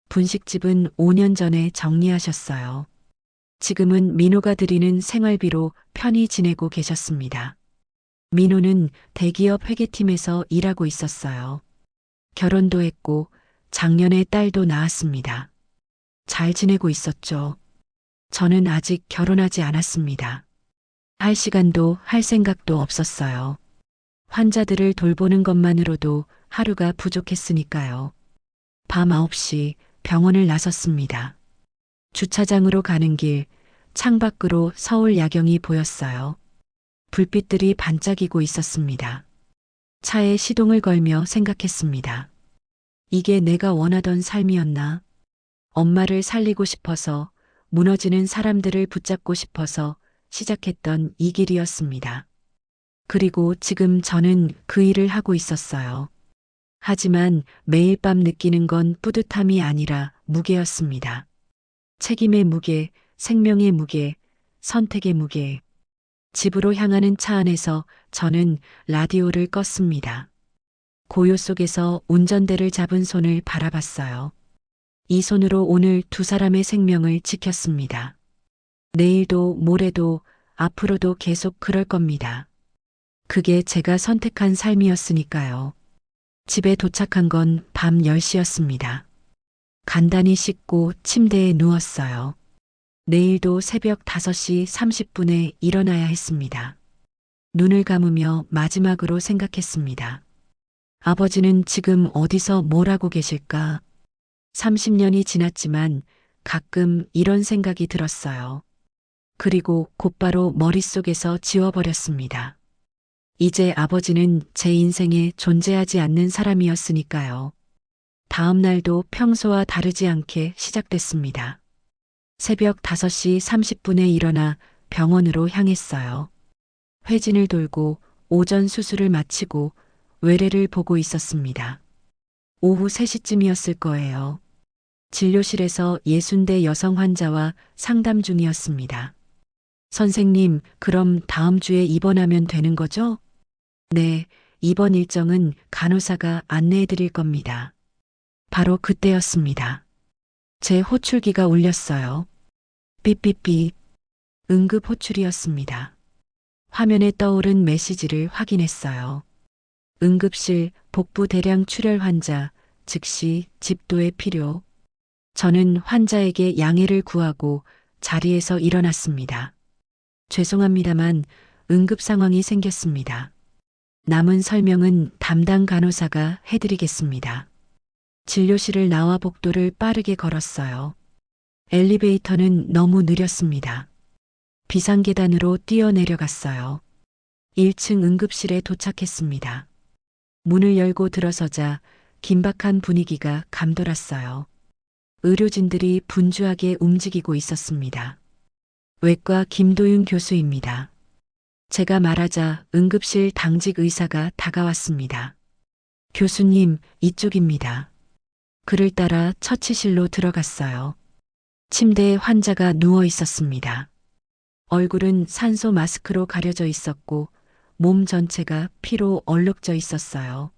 분식집은 5년 전에 정리하셨어요. 지금은 민호가 드리는 생활비로 편히 지내고 계셨습니다. 민호는 대기업 회계팀에서 일하고 있었어요. 결혼도 했고 작년에 딸도 낳았습니다. 잘 지내고 있었죠. 저는 아직 결혼하지 않았습니다. 할 시간도 할 생각도 없었어요. 환자들을 돌보는 것만으로도 하루가 부족했으니까요. 밤 9시 병원을 나섰습니다. 주차장으로 가는 길, 창밖으로 서울 야경이 보였어요. 불빛들이 반짝이고 있었습니다. 차에 시동을 걸며 생각했습니다. 이게 내가 원하던 삶이었나? 엄마를 살리고 싶어서, 무너지는 사람들을 붙잡고 싶어서 시작했던 이 길이었습니다. 그리고 지금 저는 그 일을 하고 있었어요. 하지만 매일 밤 느끼는 건 뿌듯함이 아니라 무게였습니다. 책임의 무게, 생명의 무게, 선택의 무게. 집으로 향하는 차 안에서 저는 라디오를 껐습니다. 고요 속에서 운전대를 잡은 손을 바라봤어요. 이 손으로 오늘 두 사람의 생명을 지켰습니다. 내일도 모레도 앞으로도 계속 그럴 겁니다. 그게 제가 선택한 삶이었으니까요. 집에 도착한 건 밤 10시였습니다. 간단히 씻고 침대에 누웠어요. 내일도 새벽 5시 30분에 일어나야 했습니다. 눈을 감으며 마지막으로 생각했습니다. 아버지는 지금 어디서 뭘 하고 계실까? 30년이 지났지만 가끔 이런 생각이 들었어요. 그리고 곧바로 머릿속에서 지워버렸습니다. 이제 아버지는 제 인생에 존재하지 않는 사람이었으니까요. 다음 날도 평소와 다르지 않게 시작됐습니다. 새벽 5시 30분에 일어나 병원으로 향했어요. 회진을 돌고 오전 수술을 마치고 외래를 보고 있었습니다. 오후 3시쯤이었을 거예요. 진료실에서 60대 여성 환자와 상담 중이었습니다. 선생님, 그럼 다음 주에 입원하면 되는 거죠? 네, 입원 일정은 간호사가 안내해 드릴 겁니다. 바로 그때였습니다. 제 호출기가 울렸어요. 삐삐삐. 응급 호출이었습니다. 화면에 떠오른 메시지를 확인했어요. 응급실 복부 대량 출혈 환자, 즉시 집도에 필요. 저는 환자에게 양해를 구하고 자리에서 일어났습니다. 죄송합니다만 응급 상황이 생겼습니다. 남은 설명은 담당 간호사가 해드리겠습니다. 진료실을 나와 복도를 빠르게 걸었어요. 엘리베이터는 너무 느렸습니다. 비상계단으로 뛰어내려갔어요. 1층 응급실에 도착했습니다. 문을 열고 들어서자 긴박한 분위기가 감돌았어요. 의료진들이 분주하게 움직이고 있었습니다. 외과 김도윤 교수입니다. 제가 말하자 응급실 당직 의사가 다가왔습니다. 교수님, 이쪽입니다. 그를 따라 처치실로 들어갔어요. 침대에 환자가 누워 있었습니다. 얼굴은 산소 마스크로 가려져 있었고 몸 전체가 피로 얼룩져 있었어요.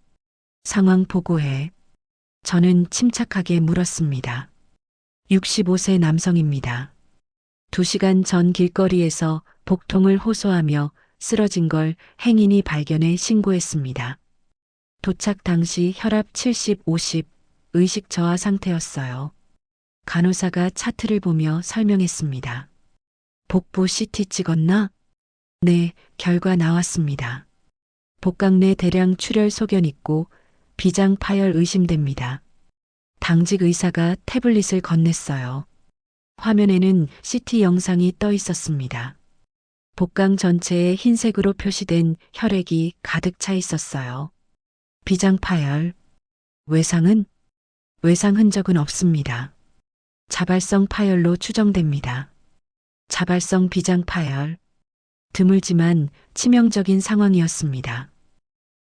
상황 보고해. 저는 침착하게 물었습니다. 65세 남성입니다. 2시간 전 길거리에서 복통을 호소하며 쓰러진 걸 행인이 발견해 신고했습니다. 도착 당시 혈압 70, 50, 의식 저하 상태였어요. 간호사가 차트를 보며 설명했습니다. 복부 CT 찍었나? 네, 결과 나왔습니다. 복강 내 대량 출혈 소견 있고 비장 파열 의심됩니다. 당직 의사가 태블릿을 건넸어요. 화면에는 CT 영상이 떠 있었습니다. 복강 전체에 흰색으로 표시된 혈액이 가득 차 있었어요. 비장 파열. 외상은? 외상 흔적은 없습니다. 자발성 파열로 추정됩니다. 자발성 비장 파열. 드물지만 치명적인 상황이었습니다.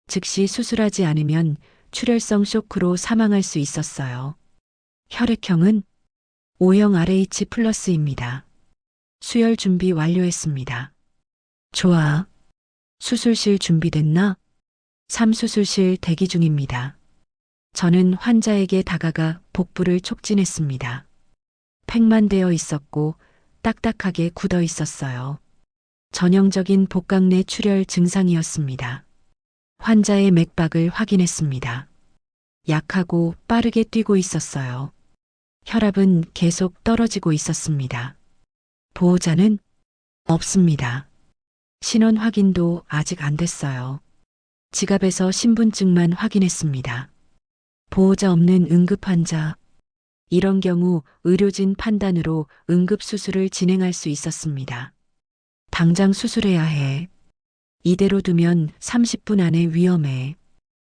즉시 수술하지 않으면 출혈성 쇼크로 사망할 수 있었어요. 혈액형은 O형 RH 플러스입니다. 수혈 준비 완료했습니다. 좋아. 수술실 준비됐나? 3수술실 대기 중입니다. 저는 환자에게 다가가 복부를 촉진했습니다. 팩만 되어 있었고 딱딱하게 굳어 있었어요. 전형적인 복강 내 출혈 증상이었습니다. 환자의 맥박을 확인했습니다. 약하고 빠르게 뛰고 있었어요. 혈압은 계속 떨어지고 있었습니다. 보호자는 없습니다. 신원 확인도 아직 안 됐어요. 지갑에서 신분증만 확인했습니다. 보호자 없는 응급 환자. 이런 경우 의료진 판단으로 응급수술을 진행할 수 있었습니다. 당장 수술해야 해. 이대로 두면 30분 안에 위험해.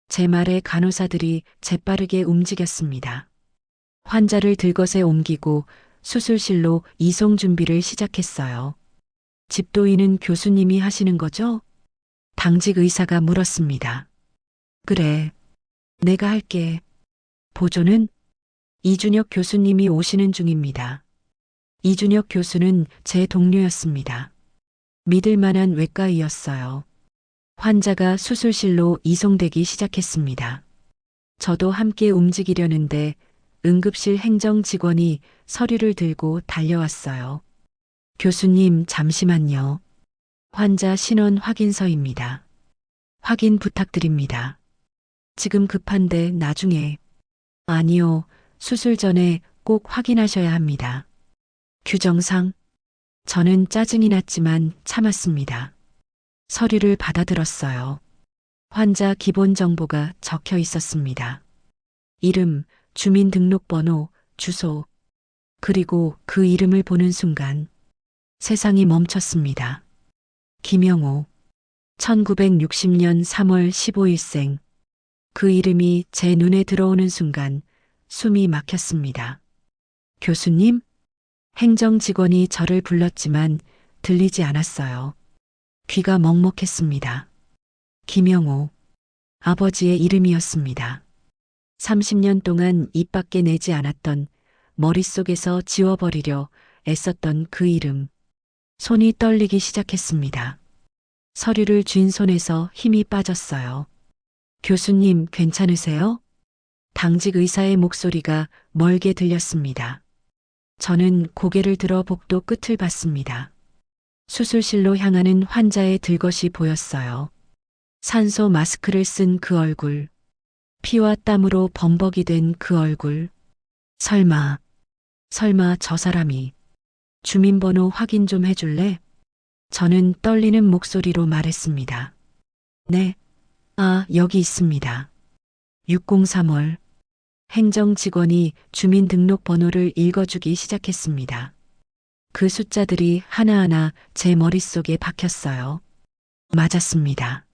제 말에 간호사들이 재빠르게 움직였습니다. 환자를 들것에 옮기고 수술실로 이송 준비를 시작했어요. 집도인은 교수님이 하시는 거죠? 당직 의사가 물었습니다. 그래, 내가 할게. 보조는? 이준혁 교수님이 오시는 중입니다. 이준혁 교수는 제 동료였습니다. 믿을 만한 외과의였어요. 환자가 수술실로 이송되기 시작했습니다. 저도 함께 움직이려는데 응급실 행정 직원이 서류를 들고 달려왔어요. 교수님, 잠시만요. 환자 신원 확인서입니다. 확인 부탁드립니다. 지금 급한데 나중에. 아니요, 수술 전에 꼭 확인하셔야 합니다. 규정상. 저는 짜증이 났지만 참았습니다. 서류를 받아들었어요. 환자 기본 정보가 적혀 있었습니다. 이름, 주민등록번호, 주소. 그리고 그 이름을 보는 순간 세상이 멈췄습니다. 김영호. 1960년 3월 15일생. 그 이름이 제 눈에 들어오는 순간 숨이 막혔습니다. 교수님? 행정 직원이 저를 불렀지만 들리지 않았어요. 귀가 먹먹했습니다. 김영호. 아버지의 이름이었습니다. 30년 동안 입 밖에 내지 않았던, 머릿속에서 지워버리려 애썼던 그 이름. 손이 떨리기 시작했습니다. 서류를 쥔 손에서 힘이 빠졌어요. 교수님, 괜찮으세요? 당직 의사의 목소리가 멀게 들렸습니다. 저는 고개를 들어 복도 끝을 봤습니다. 수술실로 향하는 환자의 들것이 보였어요. 산소 마스크를 쓴 그 얼굴, 피와 땀으로 범벅이 된 그 얼굴. 설마 저 사람이 주민번호 확인 좀 해줄래? 저는 떨리는 목소리로 말했습니다. 네. 아, 여기 있습니다. 603월. 행정직원이 주민등록번호를 읽어주기 시작했습니다. 그 숫자들이 하나하나 제 머릿속에 박혔어요. 맞았습니다.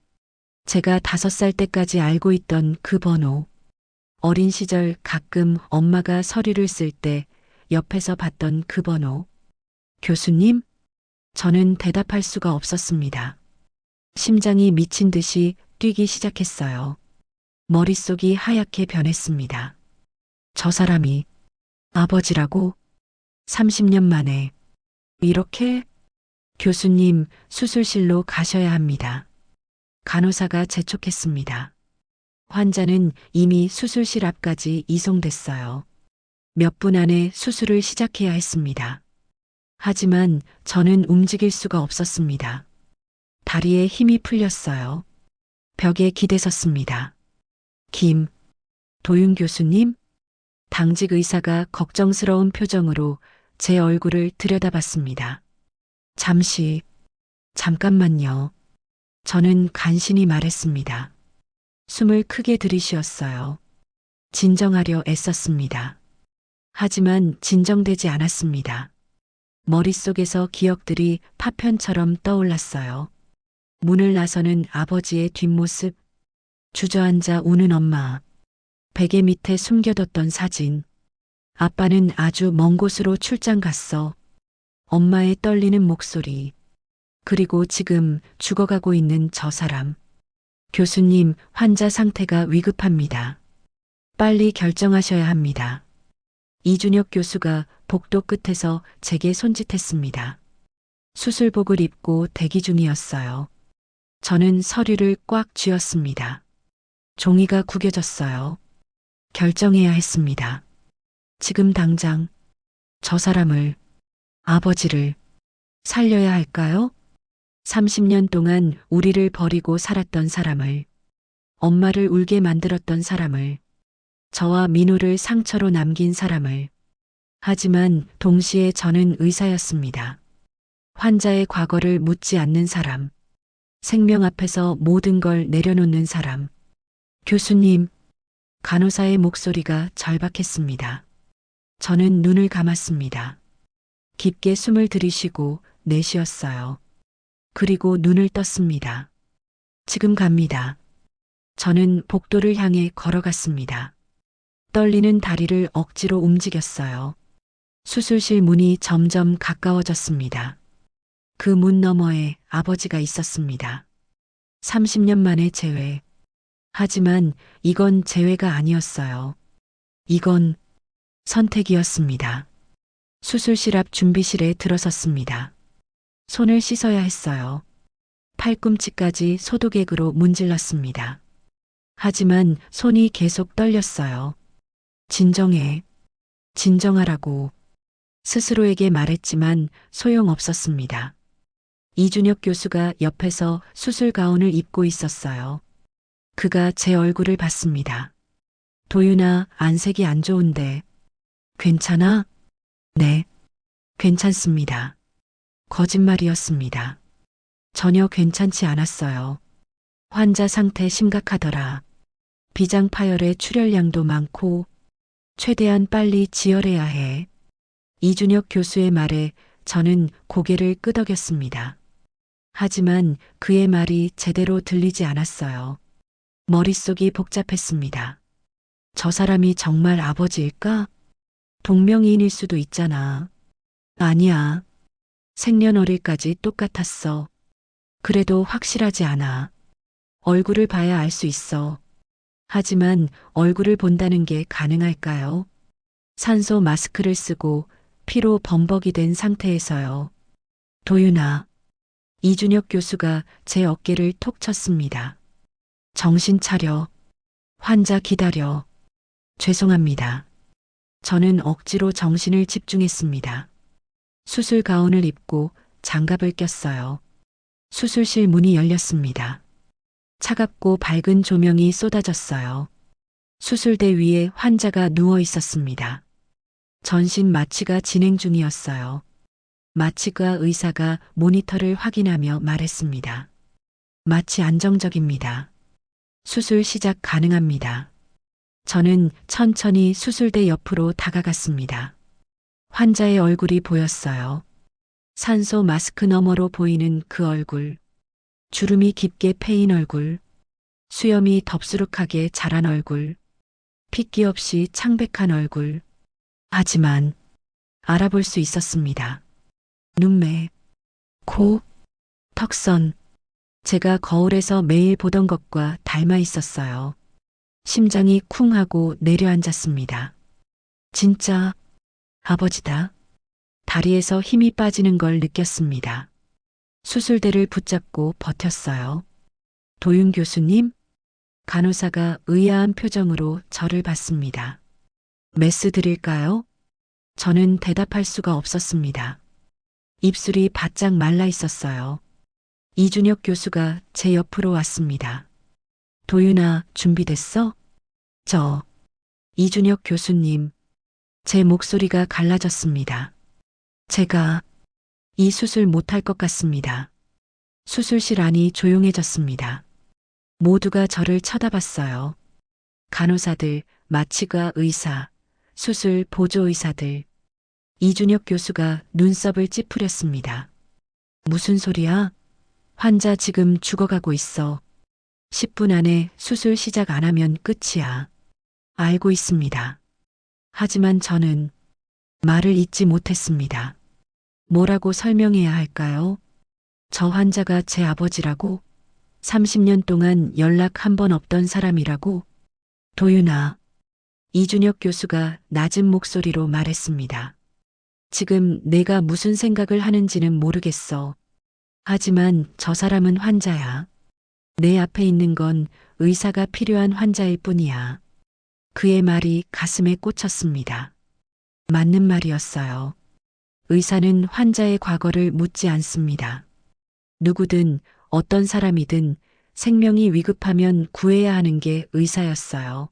제가 5살 때까지 알고 있던 그 번호. 어린 시절 가끔 엄마가 서류를 쓸 때 옆에서 봤던 그 번호. 교수님? 저는 대답할 수가 없었습니다. 심장이 미친 듯이 뛰기 시작했어요. 머릿속이 하얗게 변했습니다. 저 사람이 아버지라고? 30년 만에. 이렇게? 교수님, 수술실로 가셔야 합니다. 간호사가 재촉했습니다. 환자는 이미 수술실 앞까지 이송됐어요. 몇 분 안에 수술을 시작해야 했습니다. 하지만 저는 움직일 수가 없었습니다. 다리에 힘이 풀렸어요. 벽에 기대섰습니다. 도윤 교수님? 당직 의사가 걱정스러운 표정으로 제 얼굴을 들여다봤습니다. 잠깐만요. 저는 간신히 말했습니다. 숨을 크게 들이쉬었어요. 진정하려 애썼습니다. 하지만 진정되지 않았습니다. 머릿속에서 기억들이 파편처럼 떠올랐어요. 문을 나서는 아버지의 뒷모습, 주저앉아 우는 엄마, 베개 밑에 숨겨뒀던 사진. 아빠는 아주 먼 곳으로 출장 갔어. 엄마의 떨리는 목소리. 그리고 지금 죽어가고 있는 저 사람. 교수님, 환자 상태가 위급합니다. 빨리 결정하셔야 합니다. 이준혁 교수가 복도 끝에서 제게 손짓했습니다. 수술복을 입고 대기 중이었어요. 저는 서류를 꽉 쥐었습니다. 종이가 구겨졌어요. 결정해야 했습니다. 지금 당장 저 사람을, 아버지를 살려야 할까요? 30년 동안 우리를 버리고 살았던 사람을, 엄마를 울게 만들었던 사람을, 저와 민호를 상처로 남긴 사람을. 하지만 동시에 저는 의사였습니다. 환자의 과거를 묻지 않는 사람. 생명 앞에서 모든 걸 내려놓는 사람. 교수님, 간호사의 목소리가 절박했습니다. 저는 눈을 감았습니다. 깊게 숨을 들이쉬고 내쉬었어요. 그리고 눈을 떴습니다. 지금 갑니다. 저는 복도를 향해 걸어갔습니다. 떨리는 다리를 억지로 움직였어요. 수술실 문이 점점 가까워졌습니다. 그 문 너머에 아버지가 있었습니다. 30년 만의 재회. 하지만 이건 재회가 아니었어요. 이건 선택이었습니다. 수술실 앞 준비실에 들어섰습니다. 손을 씻어야 했어요. 팔꿈치까지 소독액으로 문질렀습니다. 하지만 손이 계속 떨렸어요. 진정하라고 스스로에게 말했지만 소용없었습니다. 이준혁 교수가 옆에서 수술 가운을 입고 있었어요. 그가 제 얼굴을 봤습니다. 도윤아, 안색이 안 좋은데. 괜찮아? 네, 괜찮습니다. 거짓말이었습니다. 전혀 괜찮지 않았어요. 환자 상태 심각하더라. 비장 파열의 출혈량도 많고 최대한 빨리 지혈해야 해. 이준혁 교수의 말에 저는 고개를 끄덕였습니다. 하지만 그의 말이 제대로 들리지 않았어요. 머릿속이 복잡했습니다. 저 사람이 정말 아버지일까? 동명이인일 수도 있잖아. 아니야. 생년월일까지 똑같았어. 그래도 확실하지 않아. 얼굴을 봐야 알 수 있어. 하지만 얼굴을 본다는 게 가능할까요? 산소 마스크를 쓰고 피로 범벅이 된 상태에서요. 도윤아. 이준혁 교수가 제 어깨를 톡 쳤습니다. 정신 차려. 환자 기다려. 죄송합니다. 저는 억지로 정신을 집중했습니다. 수술 가운을 입고 장갑을 꼈어요. 수술실 문이 열렸습니다. 차갑고 밝은 조명이 쏟아졌어요. 수술대 위에 환자가 누워 있었습니다. 전신 마취가 진행 중이었어요. 마취과 의사가 모니터를 확인하며 말했습니다. 마취 안정적입니다. 수술 시작 가능합니다. 저는 천천히 수술대 옆으로 다가갔습니다. 환자의 얼굴이 보였어요. 산소 마스크 너머로 보이는 그 얼굴. 주름이 깊게 패인 얼굴. 수염이 덥수룩하게 자란 얼굴. 핏기 없이 창백한 얼굴. 하지만 알아볼 수 있었습니다. 눈매, 코, 턱선. 제가 거울에서 매일 보던 것과 닮아 있었어요. 심장이 쿵 하고 내려앉았습니다. 진짜 아버지다. 다리에서 힘이 빠지는 걸 느꼈습니다. 수술대를 붙잡고 버텼어요. 도윤 교수님? 간호사가 의아한 표정으로 저를 봤습니다. 메스 드릴까요? 저는 대답할 수가 없었습니다. 입술이 바짝 말라 있었어요. 이준혁 교수가 제 옆으로 왔습니다. 도윤아, 준비됐어? 이준혁 교수님. 제 목소리가 갈라졌습니다. 제가 이 수술 못할 것 같습니다. 수술실 안이 조용해졌습니다. 모두가 저를 쳐다봤어요. 간호사들, 마취과 의사, 수술 보조의사들. 이준혁 교수가 눈썹을 찌푸렸습니다. 무슨 소리야? 환자 지금 죽어가고 있어. 10분 안에 수술 시작 안 하면 끝이야. 알고 있습니다. 하지만 저는 말을 잇지 못했습니다. 뭐라고 설명해야 할까요? 저 환자가 제 아버지라고? 30년 동안 연락 한 번 없던 사람이라고? 도윤아. 이준혁 교수가 낮은 목소리로 말했습니다. 지금 내가 무슨 생각을 하는지는 모르겠어. 하지만 저 사람은 환자야. 내 앞에 있는 건 의사가 필요한 환자일 뿐이야. 그의 말이 가슴에 꽂혔습니다. 맞는 말이었어요. 의사는 환자의 과거를 묻지 않습니다. 누구든 어떤 사람이든 생명이 위급하면 구해야 하는 게 의사였어요.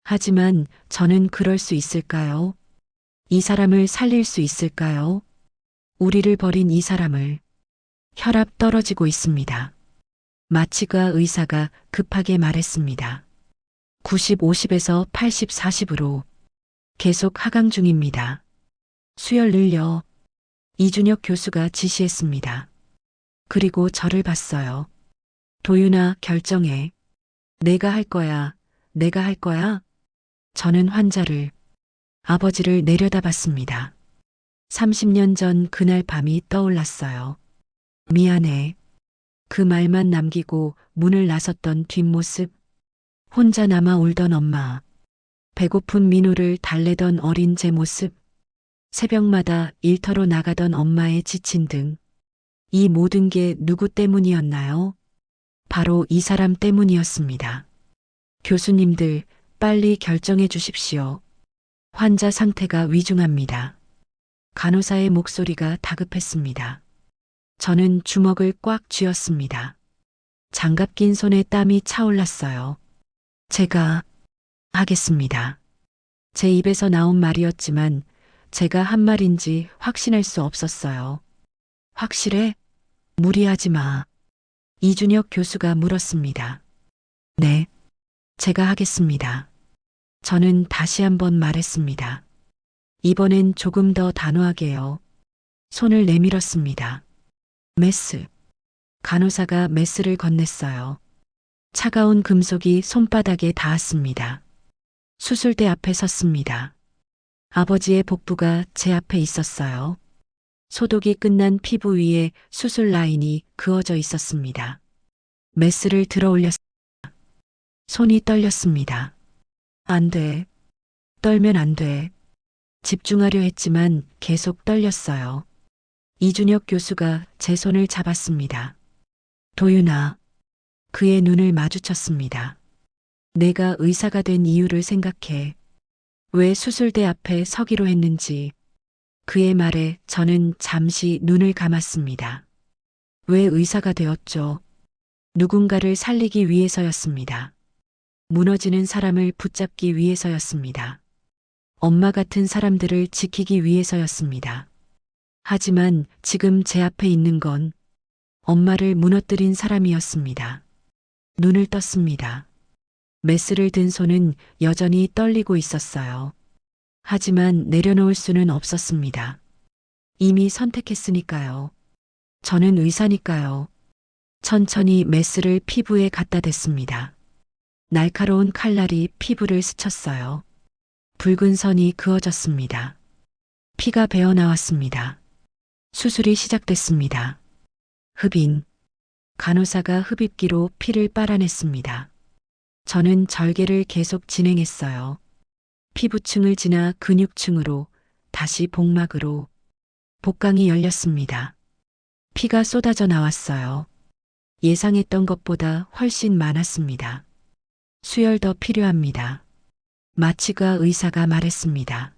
하지만 저는 그럴 수 있을까요? 이 사람을 살릴 수 있을까요? 우리를 버린 이 사람을. 혈압 떨어지고 있습니다. 마취과 의사가 급하게 말했습니다. 90, 50에서 80, 40으로 계속 하강 중입니다. 수혈 늘려. 이준혁 교수가 지시했습니다. 그리고 저를 봤어요. 도윤아, 결정해. 내가 할 거야. 내가 할 거야. 저는 환자를, 아버지를 내려다봤습니다. 30년 전 그날 밤이 떠올랐어요. 미안해. 그 말만 남기고 문을 나섰던 뒷모습. 혼자 남아 울던 엄마. 배고픈 민호를 달래던 어린 제 모습. 새벽마다 일터로 나가던 엄마의 지친 등. 이 모든 게 누구 때문이었나요? 바로 이 사람 때문이었습니다. 교수님들, 빨리 결정해 주십시오. 환자 상태가 위중합니다. 간호사의 목소리가 다급했습니다. 저는 주먹을 꽉 쥐었습니다. 장갑 낀 손에 땀이 차올랐어요. 제가 하겠습니다. 제 입에서 나온 말이었지만 제가 한 말인지 확신할 수 없었어요. 확실해? 무리하지 마. 이준혁 교수가 물었습니다. 네, 제가 하겠습니다. 저는 다시 한번 말했습니다. 이번엔 조금 더 단호하게요. 손을 내밀었습니다. 메스. 간호사가 메스를 건넸어요. 차가운 금속이 손바닥에 닿았습니다. 수술대 앞에 섰습니다. 아버지의 복부가 제 앞에 있었어요. 소독이 끝난 피부 위에 수술 라인이 그어져 있었습니다. 메스를 들어 올렸습니다. 손이 떨렸습니다. 안 돼. 떨면 안 돼. 집중하려 했지만 계속 떨렸어요. 이준혁 교수가 제 손을 잡았습니다. 도윤아. 그의 눈을 마주쳤습니다. 내가 의사가 된 이유를 생각해. 왜 수술대 앞에 서기로 했는지. 그의 말에 저는 잠시 눈을 감았습니다. 왜 의사가 되었죠? 누군가를 살리기 위해서였습니다. 무너지는 사람을 붙잡기 위해서였습니다. 엄마 같은 사람들을 지키기 위해서였습니다. 하지만 지금 제 앞에 있는 건 엄마를 무너뜨린 사람이었습니다. 눈을 떴습니다. 메스를 든 손은 여전히 떨리고 있었어요. 하지만 내려놓을 수는 없었습니다. 이미 선택했으니까요. 저는 의사니까요. 천천히 메스를 피부에 갖다 댔습니다. 날카로운 칼날이 피부를 스쳤어요. 붉은 선이 그어졌습니다. 피가 배어나왔습니다. 수술이 시작됐습니다. 흡인. 간호사가 흡입기로 피를 빨아냈습니다. 저는 절개를 계속 진행했어요. 피부층을 지나 근육층으로, 다시 복막으로. 복강이 열렸습니다. 피가 쏟아져 나왔어요. 예상했던 것보다 훨씬 많았습니다. 수혈 더 필요합니다. 마취과 의사가 말했습니다.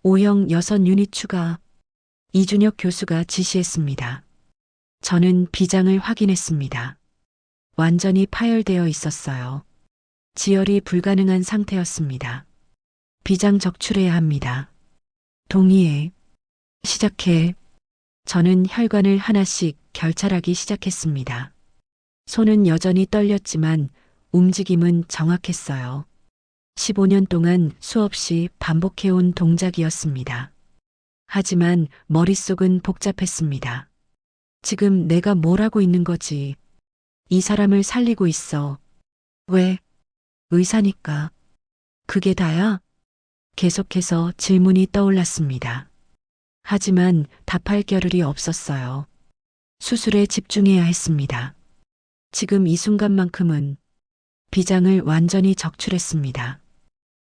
O형 6유닛 추가. 이준혁 교수가 지시했습니다. 저는 비장을 확인했습니다. 완전히 파열되어 있었어요. 지혈이 불가능한 상태였습니다. 비장 적출해야 합니다. 동의해. 시작해. 저는 혈관을 하나씩 결찰하기 시작했습니다. 손은 여전히 떨렸지만 움직임은 정확했어요. 15년 동안 수없이 반복해온 동작이었습니다. 하지만 머릿속은 복잡했습니다. 지금 내가 뭘 하고 있는 거지? 이 사람을 살리고 있어. 왜? 의사니까. 그게 다야? 계속해서 질문이 떠올랐습니다. 하지만 답할 겨를이 없었어요. 수술에 집중해야 했습니다. 지금 이 순간만큼은 비장을 완전히 적출했습니다.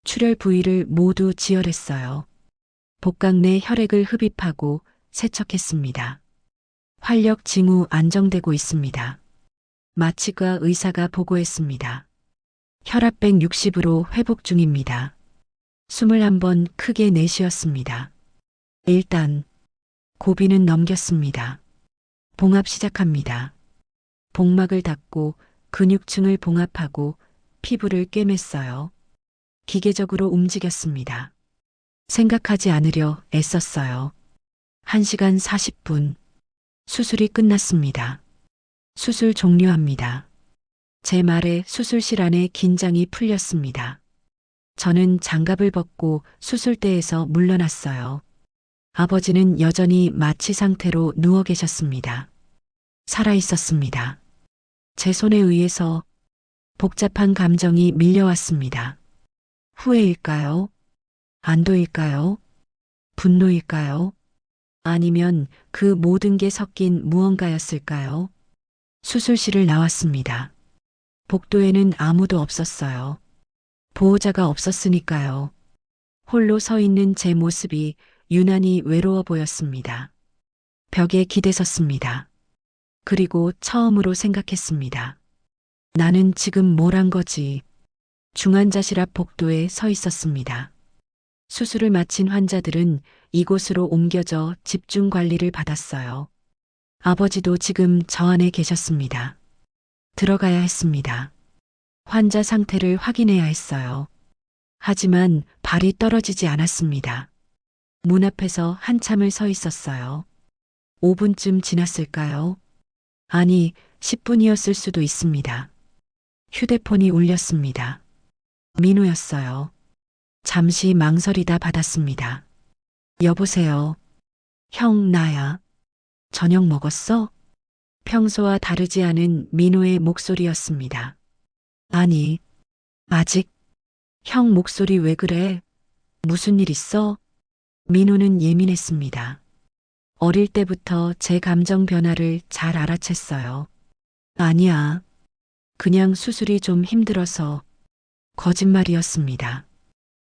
출혈 부위를 모두 지혈했어요. 복강 내 혈액을 흡입하고 세척했습니다. 활력 징후 안정되고 있습니다. 마취과 의사가 보고했습니다. 혈압 160으로 회복 중입니다. 21번 크게 내쉬었습니다. 일단 고비는 넘겼습니다. 봉합 시작합니다. 복막을 닫고 근육층을 봉합하고 피부를 꿰맸어요. 기계적으로 움직였습니다. 생각하지 않으려 애썼어요. 1시간 40분. 수술이 끝났습니다. 수술 종료합니다. 제 말에 수술실 안에 긴장이 풀렸습니다. 저는 장갑을 벗고 수술대에서 물러났어요. 아버지는 여전히 마취 상태로 누워 계셨습니다. 살아 있었습니다. 제 손에 의해서 복잡한 감정이 밀려왔습니다. 후회일까요? 안도일까요? 분노일까요? 아니면 그 모든 게 섞인 무언가였을까요? 수술실을 나왔습니다. 복도에는 아무도 없었어요. 보호자가 없었으니까요. 홀로 서 있는 제 모습이 유난히 외로워 보였습니다. 벽에 기대섰습니다. 그리고 처음으로 생각했습니다. 나는 지금 뭘 한 거지? 중환자실 앞 복도에 서 있었습니다. 수술을 마친 환자들은 이곳으로 옮겨져 집중 관리를 받았어요. 아버지도 지금 저 안에 계셨습니다. 들어가야 했습니다. 환자 상태를 확인해야 했어요. 하지만 발이 떨어지지 않았습니다. 문 앞에서 한참을 서 있었어요. 5분쯤 지났을까요? 아니, 10분이었을 수도 있습니다. 휴대폰이 울렸습니다. 민호였어요. 잠시 망설이다 받았습니다. 여보세요. 형, 나야. 저녁 먹었어? 평소와 다르지 않은 민호의 목소리였습니다. 아니, 아직. 형 목소리 왜 그래? 무슨 일 있어? 민호는 예민했습니다. 어릴 때부터 제 감정 변화를 잘 알아챘어요. 아니야. 그냥 수술이 좀 힘들어서. 거짓말이었습니다.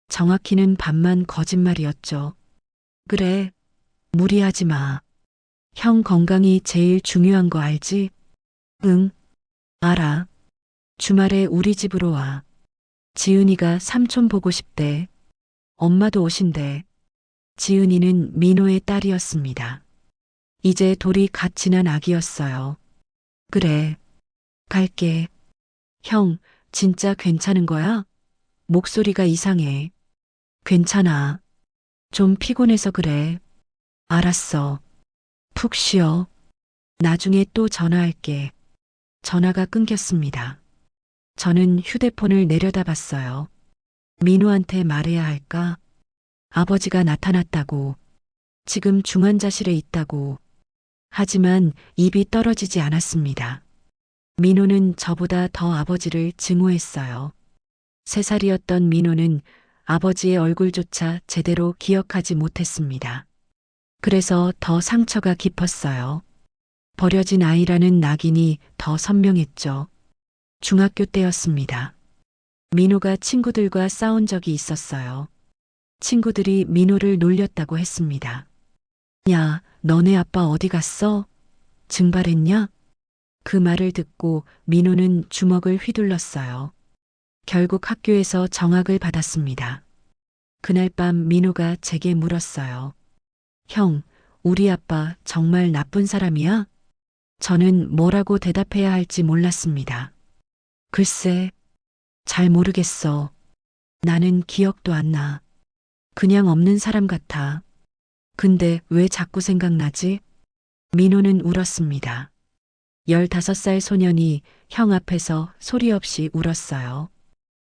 정확히는 반만 거짓말이었죠. 그래, 무리하지 마. 형 건강이 제일 중요한 거 알지? 응, 알아. 주말에 우리 집으로 와. 지은이가 삼촌 보고 싶대. 엄마도 오신대. 지은이는 민호의 딸이었습니다. 이제 돌이 갓 지난 아기였어요. 그래, 갈게. 형, 진짜 괜찮은 거야? 목소리가 이상해. 괜찮아. 좀 피곤해서 그래. 알았어. 푹 쉬어. 나중에 또 전화할게. 전화가 끊겼습니다. 저는 휴대폰을 내려다봤어요. 민호한테 말해야 할까? 아버지가 나타났다고. 지금 중환자실에 있다고. 하지만 입이 떨어지지 않았습니다. 민호는 저보다 더 아버지를 증오했어요. 3살이었던 민호는 아버지의 얼굴조차 제대로 기억하지 못했습니다. 그래서 더 상처가 깊었어요. 버려진 아이라는 낙인이 더 선명했죠. 중학교 때였습니다. 민호가 친구들과 싸운 적이 있었어요. 친구들이 민호를 놀렸다고 했습니다. 야, 너네 아빠 어디 갔어? 증발했냐? 그 말을 듣고 민호는 주먹을 휘둘렀어요. 결국 학교에서 정학을 받았습니다. 그날 밤 민호가 제게 물었어요. 형, 우리 아빠 정말 나쁜 사람이야? 저는 뭐라고 대답해야 할지 몰랐습니다. 글쎄, 잘 모르겠어. 나는 기억도 안 나. 그냥 없는 사람 같아. 근데 왜 자꾸 생각나지? 민호는 울었습니다. 15살 소년이 형 앞에서 소리 없이 울었어요.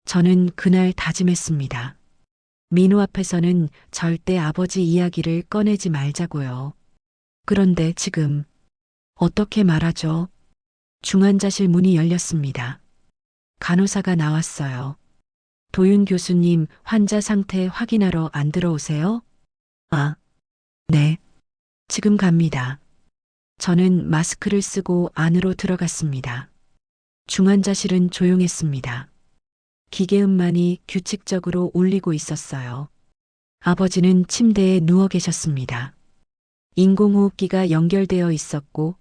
저는 그날 다짐했습니다. 민호 앞에서는 절대 아버지 이야기를 꺼내지 말자고요. 그런데 지금 어떻게 말하죠? 중환자실 문이 열렸습니다. 간호사가 나왔어요. 도윤 교수님 환자 상태 확인하러 안 들어오세요? 아, 네. 지금 갑니다. 저는 마스크를 쓰고 안으로 들어갔습니다. 중환자실은 조용했습니다. 기계음만이 규칙적으로 울리고 있었어요. 아버지는 침대에 누워 계셨습니다. 인공호흡기가 연결되어 있었고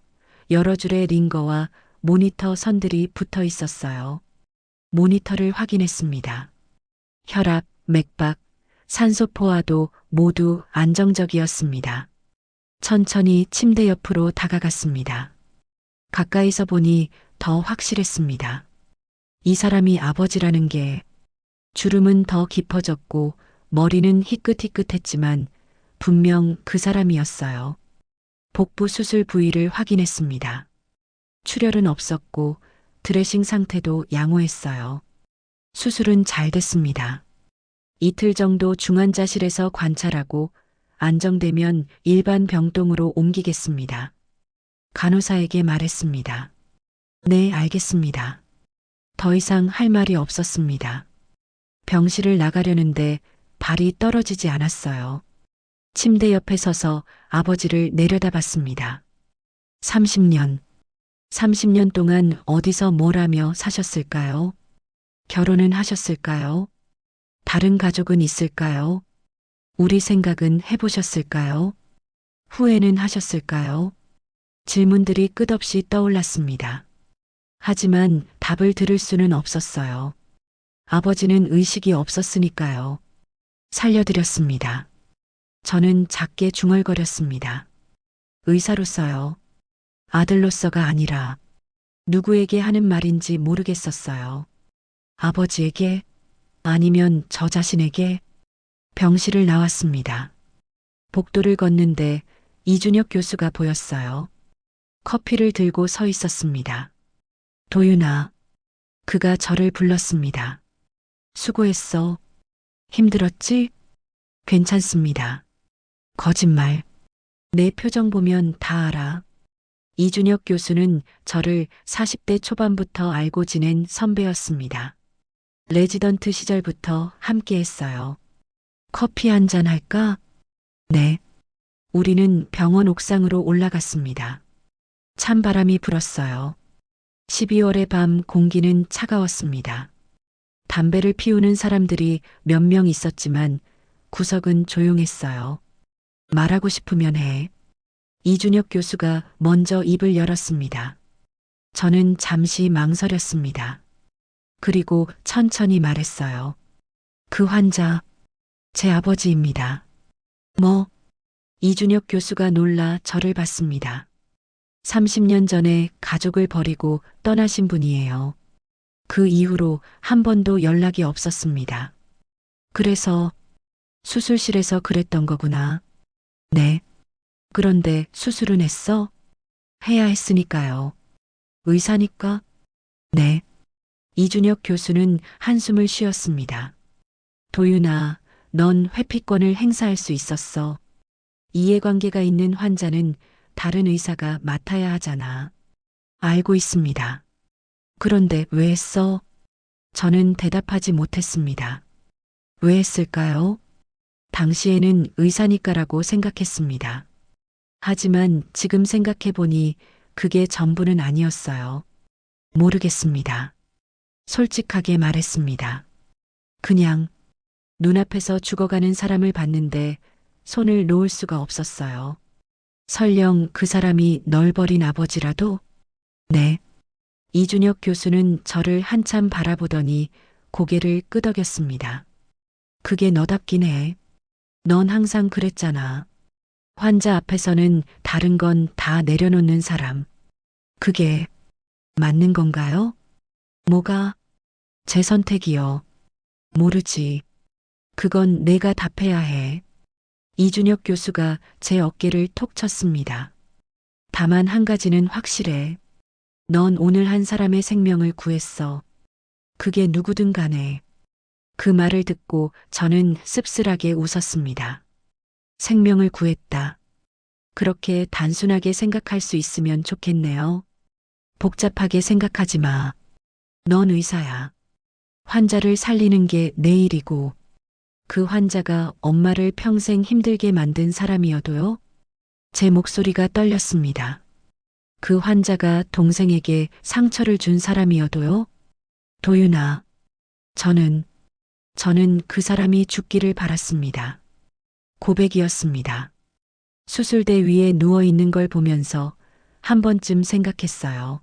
여러 줄의 링거와 모니터 선들이 붙어 있었어요. 모니터를 확인했습니다. 혈압, 맥박, 산소 포화도 모두 안정적이었습니다. 천천히 침대 옆으로 다가갔습니다. 가까이서 보니 더 확실했습니다. 이 사람이 아버지라는 게. 주름은 더 깊어졌고 머리는 희끗희끗했지만 분명 그 사람이었어요. 복부 수술 부위를 확인했습니다. 출혈은 없었고 드레싱 상태도 양호했어요. 수술은 잘 됐습니다. 이틀 정도 중환자실에서 관찰하고 안정되면 일반 병동으로 옮기겠습니다. 간호사에게 말했습니다. 네, 알겠습니다. 더 이상 할 말이 없었습니다. 병실을 나가려는데 발이 떨어지지 않았어요. 침대 옆에 서서 아버지를 내려다봤습니다. 30년 동안 어디서 뭘 하며 사셨을까요? 결혼은 하셨을까요? 다른 가족은 있을까요? 우리 생각은 해보셨을까요? 후회는 하셨을까요? 질문들이 끝없이 떠올랐습니다. 하지만 답을 들을 수는 없었어요. 아버지는 의식이 없었으니까요. 살려드렸습니다. 저는 작게 중얼거렸습니다. 의사로서요. 아들로서가 아니라 누구에게 하는 말인지 모르겠었어요. 아버지에게 아니면 저 자신에게. 병실을 나왔습니다. 복도를 걷는데 이준혁 교수가 보였어요. 커피를 들고 서 있었습니다. 도윤아. 그가 저를 불렀습니다. 수고했어. 힘들었지? 괜찮습니다. 거짓말. 내 표정 보면 다 알아. 이준혁 교수는 저를 40대 초반부터 알고 지낸 선배였습니다. 레지던트 시절부터 함께 했어요. 커피 한 잔 할까? 네. 우리는 병원 옥상으로 올라갔습니다. 찬바람이 불었어요. 12월의 밤 공기는 차가웠습니다. 담배를 피우는 사람들이 몇 명 있었지만 구석은 조용했어요. 말하고 싶으면 해. 이준혁 교수가 먼저 입을 열었습니다. 저는 잠시 망설였습니다. 그리고 천천히 말했어요. 그 환자, 제 아버지입니다. 뭐? 이준혁 교수가 놀라 저를 봤습니다. 30년 전에 가족을 버리고 떠나신 분이에요. 그 이후로 한 번도 연락이 없었습니다. 그래서 수술실에서 그랬던 거구나. 네. 그런데 수술은 했어? 해야 했으니까요. 의사니까? 네. 이준혁 교수는 한숨을 쉬었습니다. 도윤아, 넌 회피권을 행사할 수 있었어. 이해관계가 있는 환자는 다른 의사가 맡아야 하잖아. 알고 있습니다. 그런데 왜 했어? 저는 대답하지 못했습니다. 왜 했을까요? 당시에는 의사니까라고 생각했습니다. 하지만 지금 생각해보니 그게 전부는 아니었어요. 모르겠습니다. 솔직하게 말했습니다. 그냥 눈앞에서 죽어가는 사람을 봤는데 손을 놓을 수가 없었어요. 설령 그 사람이 널 버린 아버지라도? 네. 이준혁 교수는 저를 한참 바라보더니 고개를 끄덕였습니다. 그게 너답긴 해. 넌 항상 그랬잖아. 환자 앞에서는 다른 건 다 내려놓는 사람. 그게 맞는 건가요? 뭐가? 제 선택이요. 모르지. 그건 내가 답해야 해. 이준혁 교수가 제 어깨를 톡 쳤습니다. 다만 한 가지는 확실해. 넌 오늘 한 사람의 생명을 구했어. 그게 누구든 간에. 그 말을 듣고 저는 씁쓸하게 웃었습니다. 생명을 구했다. 그렇게 단순하게 생각할 수 있으면 좋겠네요. 복잡하게 생각하지 마. 넌 의사야. 환자를 살리는 게 내 일이고, 그 환자가 엄마를 평생 힘들게 만든 사람이어도요? 제 목소리가 떨렸습니다. 그 환자가 동생에게 상처를 준 사람이어도요? 도윤아, 저는 그 사람이 죽기를 바랐습니다. 고백이었습니다. 수술대 위에 누워 있는 걸 보면서 한 번쯤 생각했어요.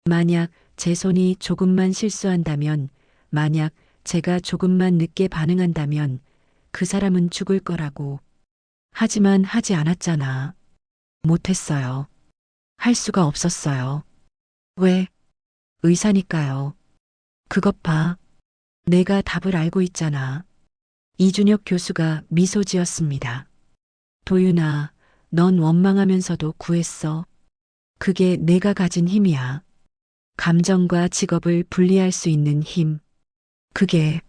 만약 제 손이 조금만 실수한다면, 만약 제가 조금만 늦게 반응한다면 그 사람은 죽을 거라고. 하지만 하지 않았잖아. 못했어요. 할 수가 없었어요. 왜? 의사니까요. 그것 봐. 내가 답을 알고 있잖아. 이준혁 교수가 미소 지었습니다. 도윤아, 넌 원망하면서도 구했어. 그게 내가 가진 힘이야. 감정과 직업을 분리할 수 있는 힘. 그게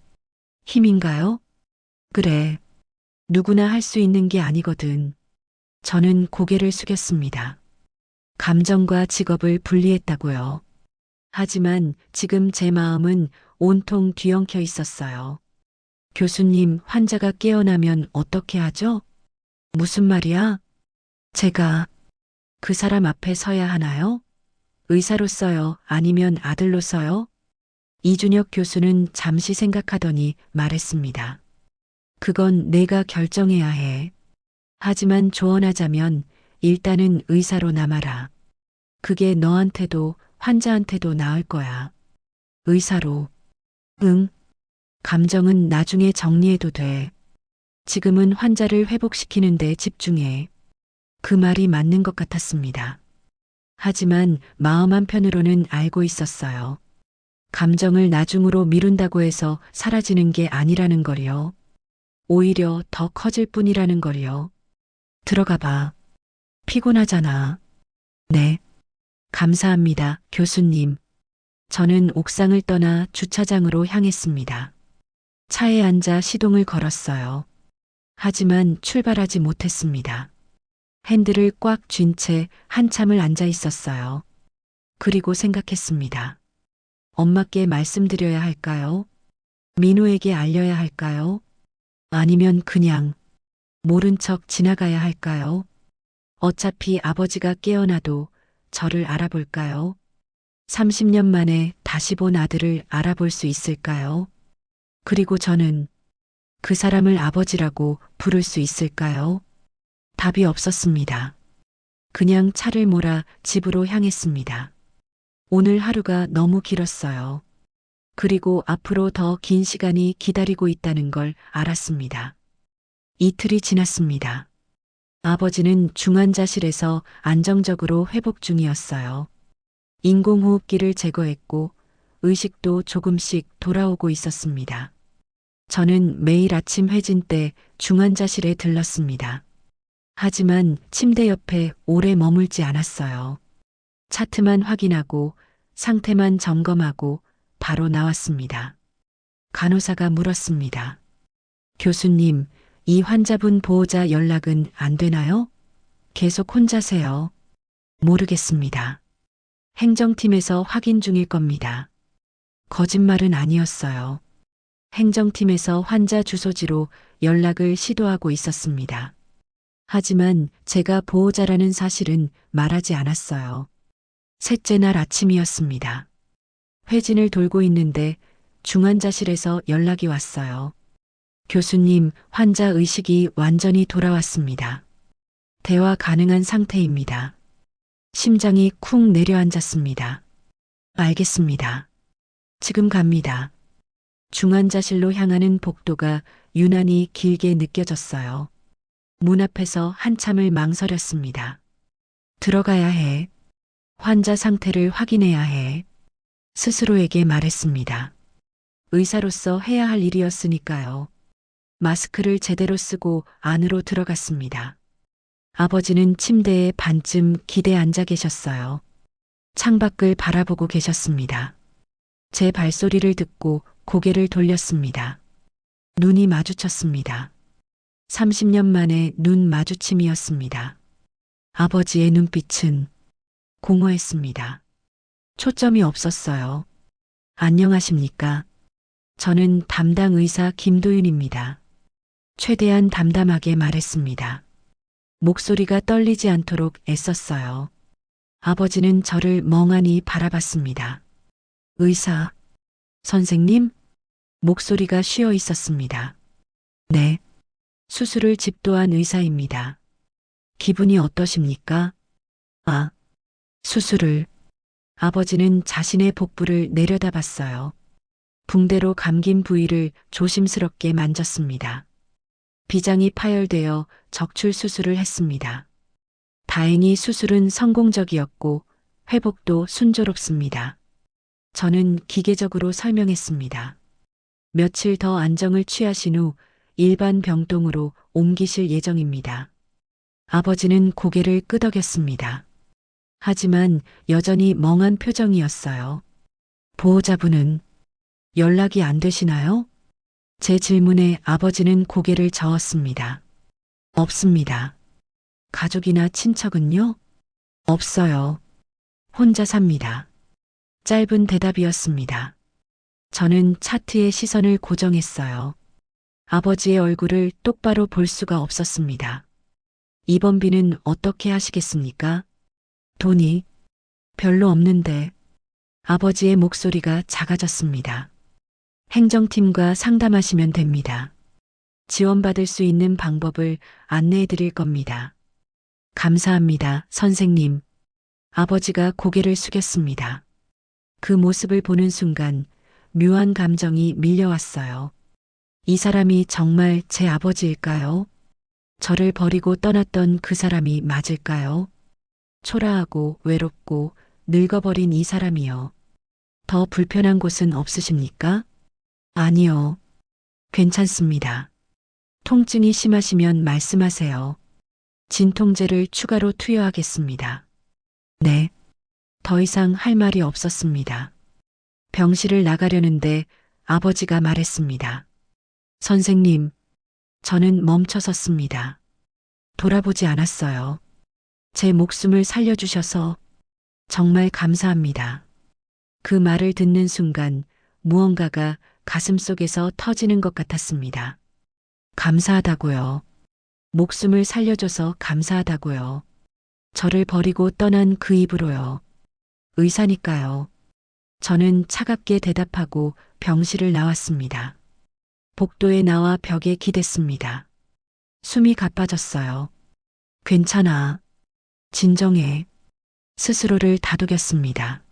힘인가요? 그래. 누구나 할 수 있는 게 아니거든. 저는 고개를 숙였습니다. 감정과 직업을 분리했다고요. 하지만 지금 제 마음은 온통 뒤엉켜 있었어요. 교수님, 환자가 깨어나면 어떻게 하죠? 무슨 말이야? 제가 그 사람 앞에 서야 하나요? 의사로서요? 아니면 아들로서요? 이준혁 교수는 잠시 생각하더니 말했습니다. 그건 내가 결정해야 해. 하지만 조언하자면 일단은 의사로 남아라. 그게 너한테도 환자한테도 나을 거야. 의사로. 응. 감정은 나중에 정리해도 돼. 지금은 환자를 회복시키는 데 집중해. 그 말이 맞는 것 같았습니다. 하지만 마음 한편으로는 알고 있었어요. 감정을 나중으로 미룬다고 해서 사라지는 게 아니라는 걸요. 오히려 더 커질 뿐이라는 걸요. 들어가 봐. 피곤하잖아. 네. 감사합니다, 교수님. 저는 옥상을 떠나 주차장으로 향했습니다. 차에 앉아 시동을 걸었어요. 하지만 출발하지 못했습니다. 핸들을 꽉 쥔 채 한참을 앉아 있었어요. 그리고 생각했습니다. 엄마께 말씀드려야 할까요? 민우에게 알려야 할까요? 아니면 그냥 모른 척 지나가야 할까요? 어차피 아버지가 깨어나도 저를 알아볼까요? 30년 만에 다시 본 아들을 알아볼 수 있을까요? 그리고 저는 그 사람을 아버지라고 부를 수 있을까요? 답이 없었습니다. 그냥 차를 몰아 집으로 향했습니다. 오늘 하루가 너무 길었어요. 그리고 앞으로 더 긴 시간이 기다리고 있다는 걸 알았습니다. 이틀이 지났습니다. 아버지는 중환자실에서 안정적으로 회복 중이었어요. 인공호흡기를 제거했고 의식도 조금씩 돌아오고 있었습니다. 저는 매일 아침 회진 때 중환자실에 들렀습니다. 하지만 침대 옆에 오래 머물지 않았어요. 차트만 확인하고 상태만 점검하고 바로 나왔습니다. 간호사가 물었습니다. 교수님, 이 환자분 보호자 연락은 안 되나요? 계속 혼자세요. 모르겠습니다. 행정팀에서 확인 중일 겁니다. 거짓말은 아니었어요. 행정팀에서 환자 주소지로 연락을 시도하고 있었습니다. 하지만 제가 보호자라는 사실은 말하지 않았어요. 셋째 날 아침이었습니다. 회진을 돌고 있는데 중환자실에서 연락이 왔어요. 교수님, 환자 의식이 완전히 돌아왔습니다. 대화 가능한 상태입니다. 심장이 쿵 내려앉았습니다. 알겠습니다. 지금 갑니다. 중환자실로 향하는 복도가 유난히 길게 느껴졌어요. 문 앞에서 한참을 망설였습니다. 들어가야 해. 환자 상태를 확인해야 해. 스스로에게 말했습니다. 의사로서 해야 할 일이었으니까요. 마스크를 제대로 쓰고 안으로 들어갔습니다. 아버지는 침대에 반쯤 기대 앉아 계셨어요. 창밖을 바라보고 계셨습니다. 제 발소리를 듣고 고개를 돌렸습니다. 눈이 마주쳤습니다. 30년 만에 눈 마주침이었습니다. 아버지의 눈빛은 공허했습니다. 초점이 없었어요. 안녕하십니까? 저는 담당 의사 김도윤입니다. 최대한 담담하게 말했습니다. 목소리가 떨리지 않도록 애썼어요. 아버지는 저를 멍하니 바라봤습니다. 의사, 선생님? 목소리가 쉬어 있었습니다. 네. 수술을 집도한 의사입니다. 기분이 어떠십니까? 아, 수술을. 아버지는 자신의 복부를 내려다봤어요. 붕대로 감긴 부위를 조심스럽게 만졌습니다. 비장이 파열되어 적출 수술을 했습니다. 다행히 수술은 성공적이었고 회복도 순조롭습니다. 저는 기계적으로 설명했습니다. 며칠 더 안정을 취하신 후 일반 병동으로 옮기실 예정입니다. 아버지는 고개를 끄덕였습니다. 하지만 여전히 멍한 표정이었어요. 보호자분은 연락이 안 되시나요? 제 질문에 아버지는 고개를 저었습니다. 없습니다. 가족이나 친척은요? 없어요. 혼자 삽니다. 짧은 대답이었습니다. 저는 차트에 시선을 고정했어요. 아버지의 얼굴을 똑바로 볼 수가 없었습니다. 입원비는 어떻게 하시겠습니까? 돈이 별로 없는데. 아버지의 목소리가 작아졌습니다. 행정팀과 상담하시면 됩니다. 지원받을 수 있는 방법을 안내해 드릴 겁니다. 감사합니다, 선생님. 아버지가 고개를 숙였습니다. 그 모습을 보는 순간 묘한 감정이 밀려왔어요. 이 사람이 정말 제 아버지일까요? 저를 버리고 떠났던 그 사람이 맞을까요? 초라하고 외롭고 늙어버린 이 사람이요. 더 불편한 곳은 없으십니까? 아니요. 괜찮습니다. 통증이 심하시면 말씀하세요. 진통제를 추가로 투여하겠습니다. 네. 더 이상 할 말이 없었습니다. 병실을 나가려는데 아버지가 말했습니다. 선생님, 저는 멈춰 섰습니다. 돌아보지 않았어요. 제 목숨을 살려주셔서 정말 감사합니다. 그 말을 듣는 순간 무언가가 가슴속에서 터지는 것 같았습니다. 감사하다고요. 목숨을 살려줘서 감사하다고요. 저를 버리고 떠난 그 입으로요. 의사니까요. 저는 차갑게 대답하고 병실을 나왔습니다. 복도에 나와 벽에 기댔습니다. 숨이 가빠졌어요. 괜찮아. 진정해. 스스로를 다독였습니다.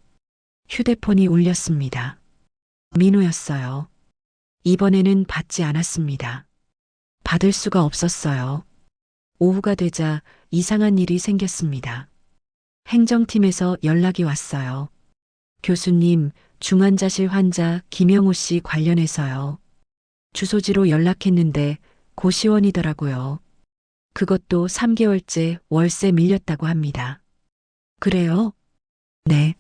휴대폰이 울렸습니다. 민호였어요. 이번에는 받지 않았습니다. 받을 수가 없었어요. 오후가 되자 이상한 일이 생겼습니다. 행정팀에서 연락이 왔어요. 교수님, 중환자실 환자 김영호 씨 관련해서요. 주소지로 연락했는데 고시원이더라고요. 그것도 3개월째 월세 밀렸다고 합니다. 그래요? 네.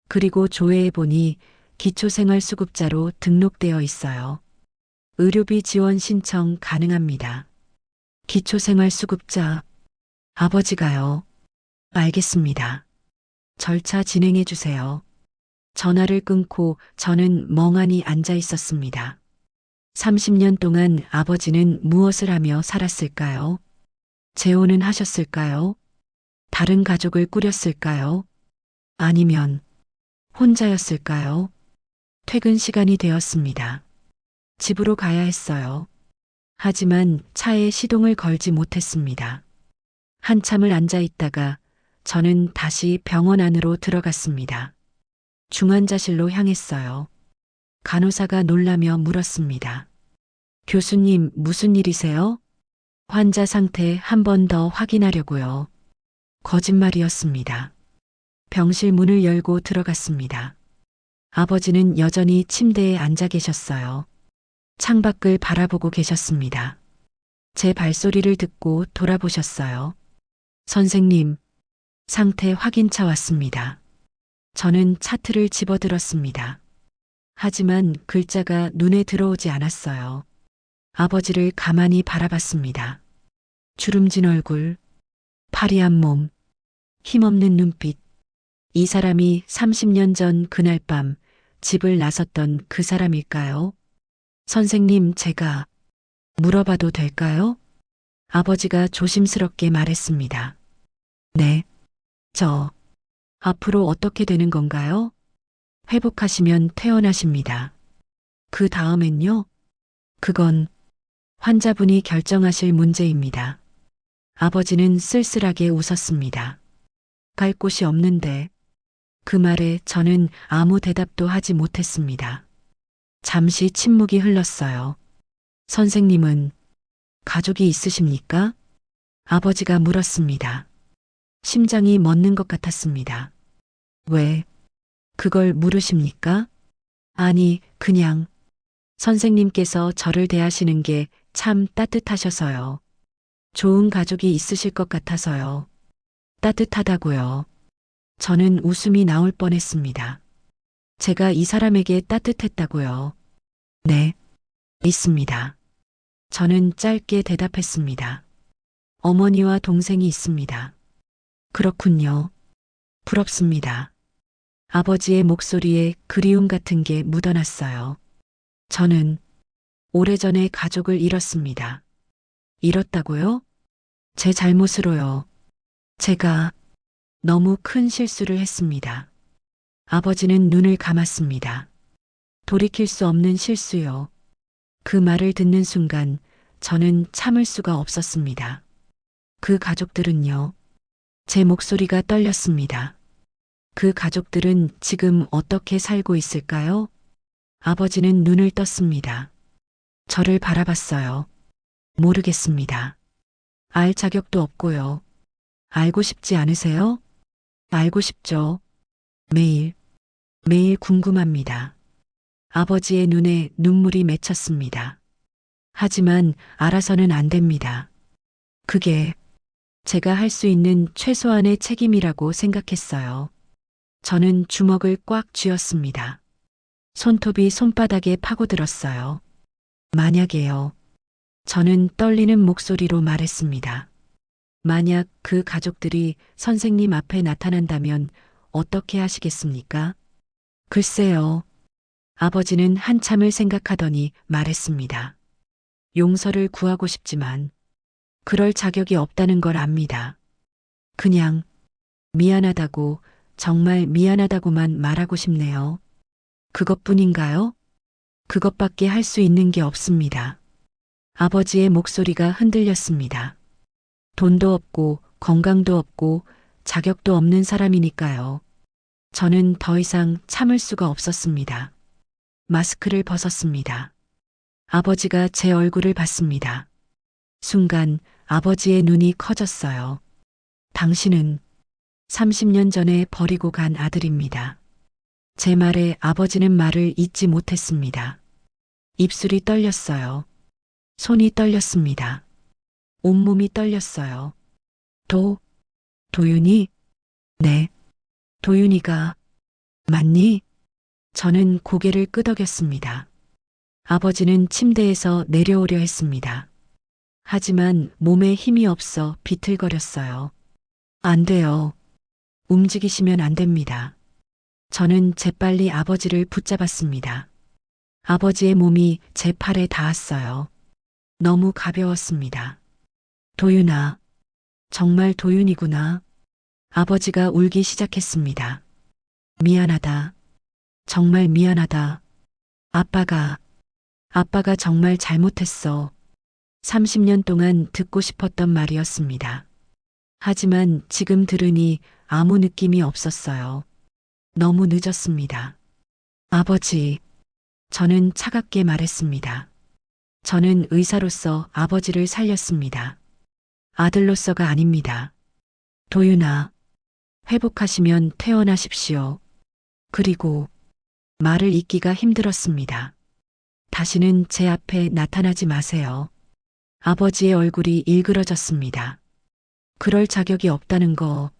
그리고 조회해 보니 기초생활수급자로 등록되어 있어요. 의료비 지원 신청 가능합니다. 기초생활수급자. 아버지가요. 알겠습니다. 절차 진행해 주세요. 전화를 끊고 저는 멍하니 앉아 있었습니다. 30년 동안 아버지는 무엇을 하며 살았을까요? 재혼은 하셨을까요? 다른 가족을 꾸렸을까요? 아니면 혼자였을까요? 퇴근 시간이 되었습니다. 집으로 가야 했어요. 하지만 차에 시동을 걸지 못했습니다. 한참을 앉아 있다가 저는 다시 병원 안으로 들어갔습니다. 중환자실로 향했어요. 간호사가 놀라며 물었습니다. 교수님, 무슨 일이세요? 환자 상태 한 번 더 확인하려고요. 거짓말이었습니다. 병실 문을 열고 들어갔습니다. 아버지는 여전히 침대에 앉아 계셨어요. 창밖을 바라보고 계셨습니다. 제 발소리를 듣고 돌아보셨어요. 선생님, 상태 확인차 왔습니다. 저는 차트를 집어들었습니다. 하지만 글자가 눈에 들어오지 않았어요. 아버지를 가만히 바라봤습니다. 주름진 얼굴, 파리한 몸, 힘없는 눈빛. 이 사람이 30년 전 그날 밤 집을 나섰던 그 사람일까요? 선생님, 제가 물어봐도 될까요? 아버지가 조심스럽게 말했습니다. 네. 저 앞으로 어떻게 되는 건가요? 회복하시면 퇴원하십니다. 그 다음엔요? 그건 환자분이 결정하실 문제입니다. 아버지는 쓸쓸하게 웃었습니다. 갈 곳이 없는데. 그 말에 저는 아무 대답도 하지 못했습니다. 잠시 침묵이 흘렀어요. 선생님은 가족이 있으십니까? 아버지가 물었습니다. 심장이 멎는 것 같았습니다. 왜 그걸 물으십니까? 아니, 그냥 선생님께서 저를 대하시는 게 참 따뜻하셔서요. 좋은 가족이 있으실 것 같아서요. 따뜻하다고요. 저는 웃음이 나올 뻔했습니다. 제가 이 사람에게 따뜻했다고요. 네, 있습니다. 저는 짧게 대답했습니다. 어머니와 동생이 있습니다. 그렇군요. 부럽습니다. 아버지의 목소리에 그리움 같은 게 묻어났어요. 저는 오래전에 가족을 잃었습니다. 잃었다고요? 제 잘못으로요. 제가 너무 큰 실수를 했습니다. 아버지는 눈을 감았습니다. 돌이킬 수 없는 실수요. 그 말을 듣는 순간 저는 참을 수가 없었습니다. 그 가족들은요. 제 목소리가 떨렸습니다. 그 가족들은 지금 어떻게 살고 있을까요? 아버지는 눈을 떴습니다. 저를 바라봤어요. 모르겠습니다. 알 자격도 없고요. 알고 싶지 않으세요? 알고 싶죠. 매일, 매일 궁금합니다. 아버지의 눈에 눈물이 맺혔습니다. 하지만 알아서는 안 됩니다. 그게 제가 할 수 있는 최소한의 책임이라고 생각했어요. 저는 주먹을 꽉 쥐었습니다. 손톱이 손바닥에 파고들었어요. 만약에요. 저는 떨리는 목소리로 말했습니다. 만약 그 가족들이 선생님 앞에 나타난다면 어떻게 하시겠습니까? 글쎄요. 아버지는 한참을 생각하더니 말했습니다. 용서를 구하고 싶지만 그럴 자격이 없다는 걸 압니다. 그냥 미안하다고, 정말 미안하다고만 말하고 싶네요. 그것뿐인가요? 그것밖에 할 수 있는 게 없습니다. 아버지의 목소리가 흔들렸습니다. 돈도 없고 건강도 없고 자격도 없는 사람이니까요. 저는 더 이상 참을 수가 없었습니다. 마스크를 벗었습니다. 아버지가 제 얼굴을 봤습니다. 순간 아버지의 눈이 커졌어요. 당신은 30년 전에 버리고 간 아들입니다. 제 말에 아버지는 말을 잇지 못했습니다. 입술이 떨렸어요. 손이 떨렸습니다. 온몸이 떨렸어요. 도윤이? 네. 도윤이가 맞니? 저는 고개를 끄덕였습니다. 아버지는 침대에서 내려오려 했습니다. 하지만 몸에 힘이 없어 비틀거렸어요. 안 돼요. 움직이시면 안 됩니다. 저는 재빨리 아버지를 붙잡았습니다. 아버지의 몸이 제 팔에 닿았어요. 너무 가벼웠습니다. 도윤아, 정말 도윤이구나. 아버지가 울기 시작했습니다. 미안하다. 정말 미안하다. 아빠가 정말 잘못했어. 30년 동안 듣고 싶었던 말이었습니다. 하지만 지금 들으니 아무 느낌이 없었어요. 너무 늦었습니다. 아버지, 저는 차갑게 말했습니다. 저는 의사로서 아버지를 살렸습니다. 아들로서가 아닙니다. 도윤아, 회복하시면 퇴원하십시오. 그리고 말을 잇기가 힘들었습니다. 다시는 제 앞에 나타나지 마세요. 아버지의 얼굴이 일그러졌습니다. 그럴 자격이 없다는 거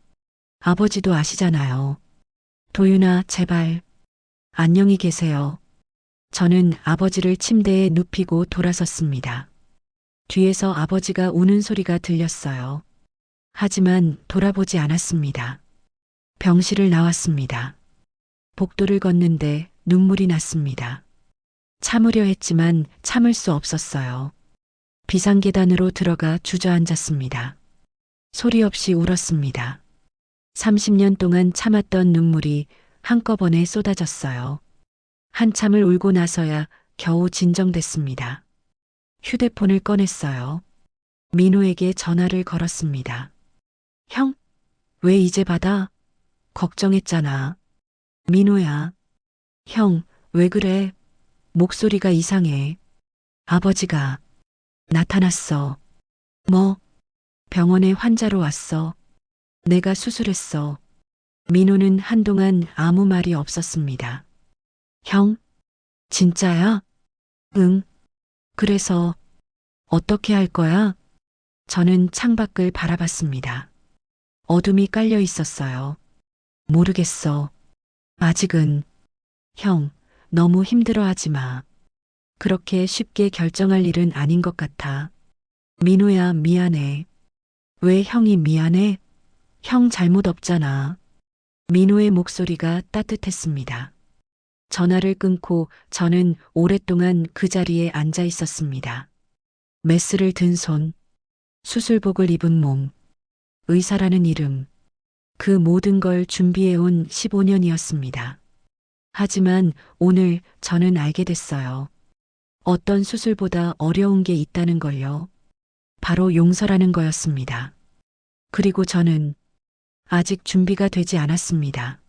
아버지도 아시잖아요. 도윤아, 제발 안녕히 계세요. 저는 아버지를 침대에 눕히고 돌아섰습니다. 뒤에서 아버지가 우는 소리가 들렸어요. 하지만 돌아보지 않았습니다. 병실을 나왔습니다. 복도를 걷는데 눈물이 났습니다. 참으려 했지만 참을 수 없었어요. 비상계단으로 들어가 주저앉았습니다. 소리 없이 울었습니다. 30년 동안 참았던 눈물이 한꺼번에 쏟아졌어요. 한참을 울고 나서야 겨우 진정됐습니다. 휴대폰을 꺼냈어요. 민호에게 전화를 걸었습니다. 형, 왜 이제 받아? 걱정했잖아. 민호야. 형, 왜 그래? 목소리가 이상해. 아버지가 나타났어. 뭐? 병원에 환자로 왔어. 내가 수술했어. 민호는 한동안 아무 말이 없었습니다. 형? 진짜야? 응. 그래서 어떻게 할 거야? 저는 창밖을 바라봤습니다. 어둠이 깔려 있었어요. 모르겠어. 아직은. 형, 너무 힘들어하지 마. 그렇게 쉽게 결정할 일은 아닌 것 같아. 민호야, 미안해. 왜 형이 미안해? 형 잘못 없잖아. 민호의 목소리가 따뜻했습니다. 전화를 끊고 저는 오랫동안 그 자리에 앉아 있었습니다. 메스를 든 손, 수술복을 입은 몸, 의사라는 이름, 그 모든 걸 준비해온 15년이었습니다. 하지만 오늘 저는 알게 됐어요. 어떤 수술보다 어려운 게 있다는 걸요. 바로 용서라는 거였습니다. 그리고 저는 아직 준비가 되지 않았습니다.